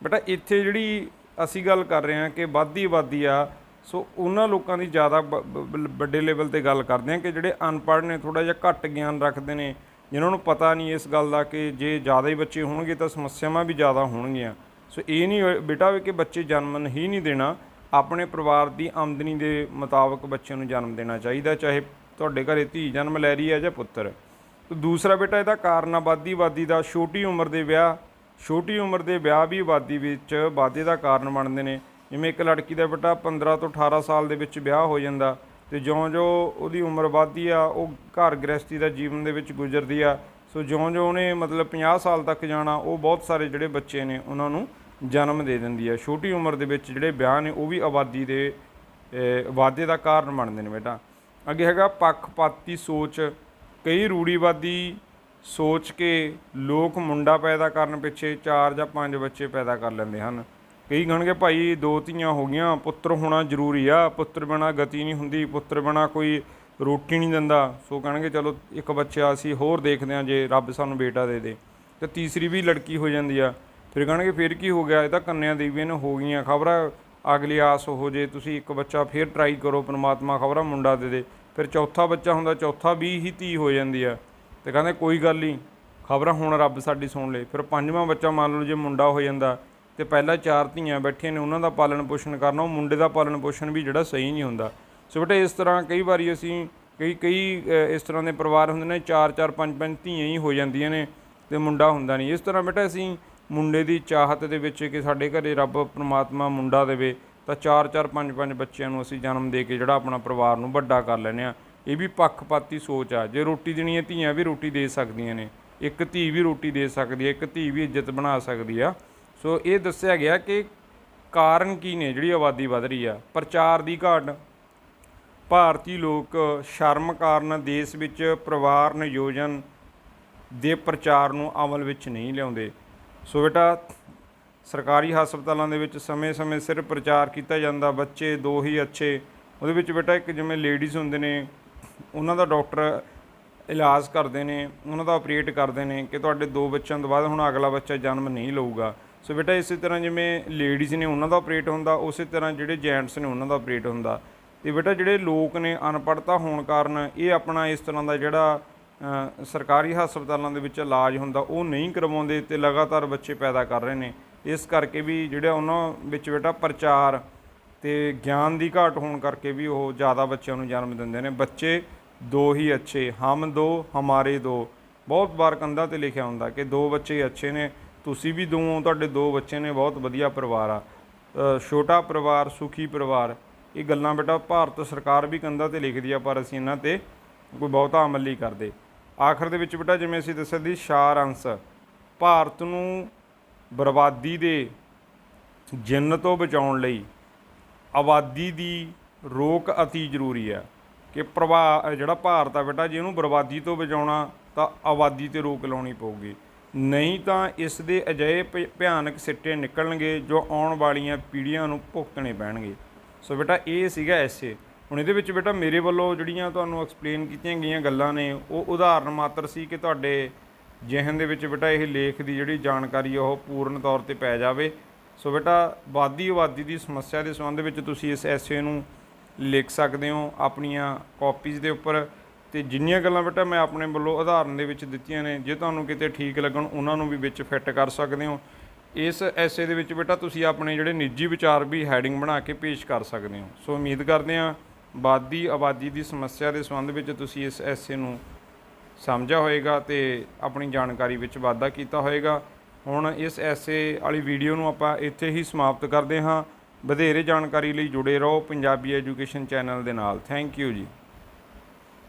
ਬੇਟਾ ਇੱਥੇ ਜਿਹੜੀ ਅਸੀਂ ਗੱਲ ਕਰ ਰਹੇ ਹਾਂ ਕਿ ਵੱਧਦੀ ਆਬਾਦੀ ਆ, ਸੋ ਉਹਨਾਂ ਲੋਕਾਂ ਦੀ ਜ਼ਿਆਦਾ ਵੱਡੇ ਲੈਵਲ 'ਤੇ ਗੱਲ ਕਰਦੇ ਹਾਂ ਕਿ ਜਿਹੜੇ ਅਨਪੜ੍ਹ ਨੇ, ਥੋੜ੍ਹਾ ਜਿਹਾ ਘੱਟ ਗਿਆਨ ਰੱਖਦੇ ਨੇ, ਜਿਨ੍ਹਾਂ ਨੂੰ ਪਤਾ ਨਹੀਂ ਇਸ ਗੱਲ ਦਾ ਕਿ ਜੇ ਜ਼ਿਆਦਾ ਹੀ ਬੱਚੇ ਹੋਣਗੇ ਤਾਂ ਸਮੱਸਿਆਵਾਂ ਵੀ ਜ਼ਿਆਦਾ ਹੋਣਗੀਆਂ। ਸੋ ਇਹ ਨਹੀਂ ਬੇਟਾ ਕਿ ਬੱਚੇ ਜਨਮ ਹੀ ਨਹੀਂ ਦੇਣਾ, ਆਪਣੇ ਪਰਿਵਾਰ ਦੀ ਆਮਦਨੀ ਦੇ ਮੁਤਾਬਕ ਬੱਚਿਆਂ ਨੂੰ ਜਨਮ ਦੇਣਾ ਚਾਹੀਦਾ, ਚਾਹੇ ਤੁਹਾਡੇ ਘਰੇ ਧੀ ਜਨਮ ਲੈ ਰਹੀ ਹੈ ਜਾਂ ਪੁੱਤਰ। ਦੂਸਰਾ ਬੇਟਾ ਇਹਦਾ ਕਾਰਨ ਆਬਾਦੀ ਦਾ ਛੋਟੀ ਉਮਰ ਦੇ ਵਿਆਹ ਵੀ ਆਬਾਦੀ ਵਿੱਚ ਵਾਧੇ ਦਾ ਕਾਰਨ ਬਣਦੇ ਨੇ। ਜਿਵੇਂ ਇੱਕ ਲੜਕੀ ਦਾ ਬੇਟਾ 15 ਤੋਂ 18 ਸਾਲ ਦੇ ਵਿੱਚ ਵਿਆਹ ਹੋ ਜਾਂਦਾ, ਅਤੇ ਜਿਉਂ ਉਹਦੀ ਉਮਰ ਵੱਧਦੀ ਆ ਉਹ ਘਰ ਗ੍ਰਹਿਸਥੀ ਦਾ ਜੀਵਨ ਦੇ ਵਿੱਚ ਗੁਜ਼ਰਦੀ ਆ। ਸੋ ਜਿਉਂ ਉਹਨੇ ਮਤਲਬ 50 ਸਾਲ ਤੱਕ ਜਾਣਾ, ਉਹ ਬਹੁਤ ਸਾਰੇ ਜਿਹੜੇ ਬੱਚੇ ਨੇ ਉਹਨਾਂ ਨੂੰ ਜਨਮ ਦੇ ਦਿੰਦੀ ਆ। ਛੋਟੀ ਉਮਰ ਦੇ ਵਿੱਚ ਜਿਹੜੇ ਵਿਆਹ ਨੇ ਉਹ ਵੀ ਆਬਾਦੀ ਦੇ ਵਾਧੇ ਦਾ ਕਾਰਨ ਬਣਦੇ ਨੇ ਬੇਟਾ। ਅੱਗੇ ਹੈਗਾ ਪੱਖਪਾਤੀ ਸੋਚ। ਕਈ ਰੂੜੀਵਾਦੀ ਸੋਚ ਕੇ ਲੋਕ ਮੁੰਡਾ ਪੈਦਾ ਕਰਨ ਪਿੱਛੇ 4 ਜਾਂ 5 ਬੱਚੇ ਪੈਦਾ ਕਰ ਲੈਂਦੇ ਹਨ। ਕਈ ਕਹਿਣਗੇ ਭਾਈ 2 ਧੀਆਂ ਹੋ ਗਈਆਂ, ਪੁੱਤਰ ਹੋਣਾ ਜ਼ਰੂਰੀ ਆ, ਪੁੱਤਰ ਬਿਨਾਂ ਗਤੀ ਨਹੀਂ ਹੁੰਦੀ, ਪੁੱਤਰ ਬਿਨਾਂ ਕੋਈ ਰੋਟੀ ਨਹੀਂ ਦਿੰਦਾ। ਸੋ ਕਹਿਣਗੇ ਚਲੋ ਇੱਕ ਬੱਚਾ ਅਸੀਂ ਹੋਰ ਦੇਖਦੇ ਹਾਂ ਜੇ ਰੱਬ ਸਾਨੂੰ ਬੇਟਾ ਦੇ ਦੇ, ਅਤੇ ਤੀਸਰੀ ਵੀ ਲੜਕੀ ਹੋ ਜਾਂਦੀ ਆ। ਫਿਰ ਕਹਿਣਗੇ ਫਿਰ ਕੀ ਹੋ ਗਿਆ, ਇਹ ਤਾਂ ਕੰਨਿਆ ਦੇਵੀਆਂ ਨੇ ਹੋ ਗਈਆਂ, ਖਬਰ ਅਗਲੀ ਆਸ ਹੋ ਜੇ, ਤੁਸੀਂ ਇੱਕ ਬੱਚਾ ਫਿਰ ਟਰਾਈ ਕਰੋ, ਪਰਮਾਤਮਾ ਖਬਰਾਂ ਮੁੰਡਾ ਦੇ ਦੇ। ਫਿਰ ਚੌਥਾ ਬੱਚਾ ਹੁੰਦਾ, ਚੌਥਾ ਵੀ ਹੀ ਧੀ ਹੋ ਜਾਂਦੀ ਆ, ਅਤੇ ਕਹਿੰਦੇ ਕੋਈ ਗੱਲ ਨਹੀਂ, ਖਬਰਾਂ ਹੁਣ ਰੱਬ ਸਾਡੀ ਸੁਣ ਲਏ। ਫਿਰ 5ਵਾਂ ਬੱਚਾ ਮੰਨ ਲਓ ਜੇ ਮੁੰਡਾ ਹੋ ਜਾਂਦਾ, ਅਤੇ ਪਹਿਲਾਂ 4 ਧੀਆਂ ਬੈਠੀਆਂ ਨੇ ਉਹਨਾਂ ਦਾ ਪਾਲਣ ਪੋਸ਼ਣ ਕਰਨਾ, ਉਹ ਮੁੰਡੇ ਦਾ ਪਾਲਣ ਪੋਸ਼ਣ ਵੀ ਜਿਹੜਾ ਸਹੀ ਨਹੀਂ ਹੁੰਦਾ। ਸੋ ਬੇਟਾ ਇਸ ਤਰ੍ਹਾਂ ਕਈ ਵਾਰੀ ਅਸੀਂ ਕਈ ਇਸ ਤਰ੍ਹਾਂ ਦੇ ਪਰਿਵਾਰ ਹੁੰਦੇ ਨੇ 4-4 5-5 ਧੀਆਂ ਹੀ ਹੋ ਜਾਂਦੀਆਂ ਨੇ ਅਤੇ ਮੁੰਡਾ ਹੁੰਦਾ ਨਹੀਂ। ਇਸ ਤਰ੍ਹਾਂ ਬੇਟਾ ਅਸੀਂ ਮੁੰਡੇ ਦੀ ਚਾਹਤ ਦੇ ਵਿੱਚ ਕਿ ਸਾਡੇ ਘਰੇ ਰੱਬ ਪਰਮਾਤਮਾ ਮੁੰਡਾ ਦੇਵੇ ਤਾਂ 4-4 5-5 ਬੱਚਿਆਂ ਨੂੰ ਅਸੀਂ ਜਨਮ ਦੇ ਕੇ ਜਿਹੜਾ ਆਪਣਾ ਪਰਿਵਾਰ ਨੂੰ ਵੱਡਾ ਕਰ ਲੈਂਦੇ ਹਾਂ। ਇਹ ਵੀ ਪੱਖਪਾਤੀ ਸੋਚ ਆ। ਜੇ ਰੋਟੀ ਦੇਣੀ ਹੈ, ਧੀਆਂ ਵੀ ਰੋਟੀ ਦੇ ਸਕਦੀਆਂ ਨੇ, ਇੱਕ ਧੀ ਵੀ ਰੋਟੀ ਦੇ ਸਕਦੀ ਹੈ, ਇੱਕ ਧੀ ਵੀ ਇੱਜ਼ਤ ਬਣਾ ਸਕਦੀ ਆ। ਸੋ ਇਹ ਦੱਸਿਆ ਗਿਆ ਕਿ ਕਾਰਨ ਕੀ ਨੇ ਜਿਹੜੀ ਆਬਾਦੀ ਵੱਧ ਰਹੀ ਆ। ਪ੍ਰਚਾਰ ਦੀ ਘਾਟ। ਭਾਰਤੀ ਲੋਕ ਸ਼ਰਮ ਕਾਰਨ ਦੇਸ਼ ਵਿੱਚ ਪਰਿਵਾਰ ਨਿਯੋਜਨ ਦੇ ਪ੍ਰਚਾਰ ਨੂੰ ਅਮਲ ਵਿੱਚ ਨਹੀਂ ਲਿਆਉਂਦੇ। ਸੋ ਬੇਟਾ ਸਰਕਾਰੀ ਹਸਪਤਾਲਾਂ ਦੇ ਵਿੱਚ ਸਮੇਂ-ਸਮੇਂ ਸਿਰ ਪ੍ਰਚਾਰ ਕੀਤਾ ਜਾਂਦਾ, ਬੱਚੇ 2 ਹੀ ਅੱਛੇ। ਉਹਦੇ ਵਿੱਚ ਬੇਟਾ ਇੱਕ ਜਿਵੇਂ ਲੇਡੀਜ਼ ਹੁੰਦੇ ਨੇ ਉਹਨਾਂ ਦਾ ਡਾਕਟਰ ਇਲਾਜ ਕਰਦੇ ਨੇ, ਉਹਨਾਂ ਦਾ ਆਪਰੇਟ ਕਰਦੇ ਨੇ ਕਿ ਤੁਹਾਡੇ 2 ਬੱਚਿਆਂ ਤੋਂ ਬਾਅਦ ਹੁਣ ਅਗਲਾ ਬੱਚਾ ਜਨਮ ਨਹੀਂ ਲਊਗਾ। ਸੋ ਬੇਟਾ ਇਸੇ ਤਰ੍ਹਾਂ ਜਿਵੇਂ ਲੇਡੀਜ਼ ਨੇ ਉਹਨਾਂ ਦਾ ਆਪਰੇਟ ਹੁੰਦਾ, ਉਸੇ ਤਰ੍ਹਾਂ ਜਿਹੜੇ ਜੈਂਟਸ ਨੇ ਉਹਨਾਂ ਦਾ ਆਪਰੇਟ ਹੁੰਦਾ। ਅਤੇ ਬੇਟਾ ਜਿਹੜੇ ਲੋਕ ਨੇ ਅਨਪੜ੍ਹਤਾ ਹੋਣ ਕਾਰਨ ਇਹ ਆਪਣਾ ਇਸ ਤਰ੍ਹਾਂ ਦਾ ਜਿਹੜਾ ਸਰਕਾਰੀ ਹਸਪਤਾਲਾਂ ਦੇ ਵਿੱਚ ਇਲਾਜ ਹੁੰਦਾ ਉਹ ਨਹੀਂ ਕਰਵਾਉਂਦੇ ਅਤੇ ਲਗਾਤਾਰ ਬੱਚੇ ਪੈਦਾ ਕਰ ਰਹੇ ਨੇ। ਇਸ ਕਰਕੇ ਵੀ ਜਿਹੜਾ ਉਹਨਾਂ ਵਿੱਚ ਬੇਟਾ ਪ੍ਰਚਾਰ ਅਤੇ ਗਿਆਨ ਦੀ ਘਾਟ ਹੋਣ ਕਰਕੇ ਵੀ ਉਹ ਜ਼ਿਆਦਾ ਬੱਚਿਆਂ ਨੂੰ ਜਨਮ ਦਿੰਦੇ ਨੇ। ਬੱਚੇ 2 ਹੀ ਅੱਛੇ, ਹਮ 2 ਹਮਾਰੇ 2 ਬਹੁਤ ਵਾਰ ਕੰਧਾਂ 'ਤੇ ਲਿਖਿਆ ਹੁੰਦਾ ਕਿ 2 ਬੱਚੇ ਅੱਛੇ ਨੇ, ਤੁਸੀਂ ਵੀ 2 ਹੋ, ਤੁਹਾਡੇ 2 ਬੱਚੇ ਨੇ, ਬਹੁਤ ਵਧੀਆ ਪਰਿਵਾਰ ਆ। ਛੋਟਾ ਪਰਿਵਾਰ ਸੁਖੀ ਪਰਿਵਾਰ, ਇਹ ਗੱਲਾਂ ਬੇਟਾ ਭਾਰਤ ਸਰਕਾਰ ਵੀ ਕੰਧਾਂ 'ਤੇ ਲਿਖਦੀ ਆ, ਪਰ ਅਸੀਂ ਇਹਨਾਂ 'ਤੇ ਕੋਈ ਬਹੁਤਾ ਅਮਲ ਨਹੀਂ ਕਰਦੇ। ਆਖਰ ਦੇ ਵਿੱਚ ਬੇਟਾ ਜਿਵੇਂ ਅਸੀਂ ਦੱਸਿਆ ਦੀ ਸਾਰ ਅੰਸ਼, ਭਾਰਤ ਨੂੰ ਬਰਬਾਦੀ ਦੇ ਜਿੰਨ ਤੋਂ ਬਚਾਉਣ ਲਈ ਆਬਾਦੀ ਦੀ ਰੋਕ ਅਤੀ ਜ਼ਰੂਰੀ ਹੈ ਕਿ ਜਿਹੜਾ ਭਾਰਤ ਆ ਬੇਟਾ, ਜੇ ਇਹਨੂੰ ਬਰਬਾਦੀ ਤੋਂ ਬਚਾਉਣਾ ਤਾਂ ਆਬਾਦੀ 'ਤੇ ਰੋਕ ਲਾਉਣੀ ਪਊਗੀ, ਨਹੀਂ ਤਾਂ ਇਸ ਦੇ ਅਜਿਹੇ ਭਿਆਨਕ ਸਿੱਟੇ ਨਿਕਲਣਗੇ ਜੋ ਆਉਣ ਵਾਲੀਆਂ ਪੀੜ੍ਹੀਆਂ ਨੂੰ ਭੁਗਤਣੇ ਪੈਣਗੇ। ਸੋ ਬੇਟਾ ਇਹ ਸੀਗਾ ਐਸੇ। ਹੁਣ ਇਹਦੇ ਵਿੱਚ ਬੇਟਾ ਮੇਰੇ ਵੱਲੋਂ ਜਿਹੜੀਆਂ ਤੁਹਾਨੂੰ ਐਕਸਪਲੇਨ ਕੀਤੀਆਂ ਗਈਆਂ ਗੱਲਾਂ ਨੇ ਉਹ ਉਦਾਹਰਨ ਮਾਤਰ ਸੀ ਕਿ ਤੁਹਾਡੇ ਜ਼ਿਹਨ ਦੇ ਵਿੱਚ ਬੇਟਾ ਇਹ ਲੇਖ ਦੀ ਜਿਹੜੀ ਜਾਣਕਾਰੀ ਉਹ ਪੂਰਨ ਤੌਰ 'ਤੇ ਪੈ ਜਾਵੇ। ਸੋ ਬੇਟਾ ਵੱਧਦੀ ਆਬਾਦੀ ਦੀ ਸਮੱਸਿਆ ਦੇ ਸੰਬੰਧ ਵਿੱਚ ਤੁਸੀਂ ਇਸ ਐਸੇ ਨੂੰ ਲਿਖ ਸਕਦੇ ਹੋ ਆਪਣੀਆਂ ਕਾਪੀਜ਼ ਦੇ ਉੱਪਰ, ਅਤੇ ਜਿੰਨੀਆਂ ਗੱਲਾਂ ਬੇਟਾ ਮੈਂ ਆਪਣੇ ਵੱਲੋਂ ਉਦਾਹਰਨ ਦੇ ਵਿੱਚ ਦਿੱਤੀਆਂ ਨੇ, ਜੇ ਤੁਹਾਨੂੰ ਕਿਤੇ ਠੀਕ ਲੱਗਣ ਉਹਨਾਂ ਨੂੰ ਵੀ ਵਿੱਚ ਫਿੱਟ ਕਰ ਸਕਦੇ ਹੋ। ਇਸ ਐਸੇ ਦੇ ਵਿੱਚ ਬੇਟਾ ਤੁਸੀਂ ਆਪਣੇ ਜਿਹੜੇ ਨਿੱਜੀ ਵਿਚਾਰ ਵੀ ਹੈਡਿੰਗ ਬਣਾ ਕੇ ਪੇਸ਼ ਕਰ ਸਕਦੇ ਹੋ। ਸੋ ਉਮੀਦ ਕਰਦੇ ਹਾਂ ਵੱਧਦੀ ਆਬਾਦੀ ਦੀ ਸਮੱਸਿਆ ਦੇ ਸੰਬੰਧ ਵਿੱਚ ਤੁਸੀਂ ਇਸ ਐਸੇ ਨੂੰ ਸਮਝਿਆ ਹੋਏਗਾ ਅਤੇ ਆਪਣੀ ਜਾਣਕਾਰੀ ਵਿੱਚ ਵਾਧਾ ਕੀਤਾ ਹੋਏਗਾ। ਹੁਣ ਇਸ ਐਸੇ ਵਾਲੀ ਵੀਡੀਓ ਨੂੰ ਆਪਾਂ ਇੱਥੇ ਹੀ ਸਮਾਪਤ ਕਰਦੇ ਹਾਂ। ਵਧੇਰੇ ਜਾਣਕਾਰੀ ਲਈ ਜੁੜੇ ਰਹੋ ਪੰਜਾਬੀ ਐਜੂਕੇਸ਼ਨ ਚੈਨਲ ਦੇ ਨਾਲ। ਥੈਂਕ ਯੂ ਜੀ।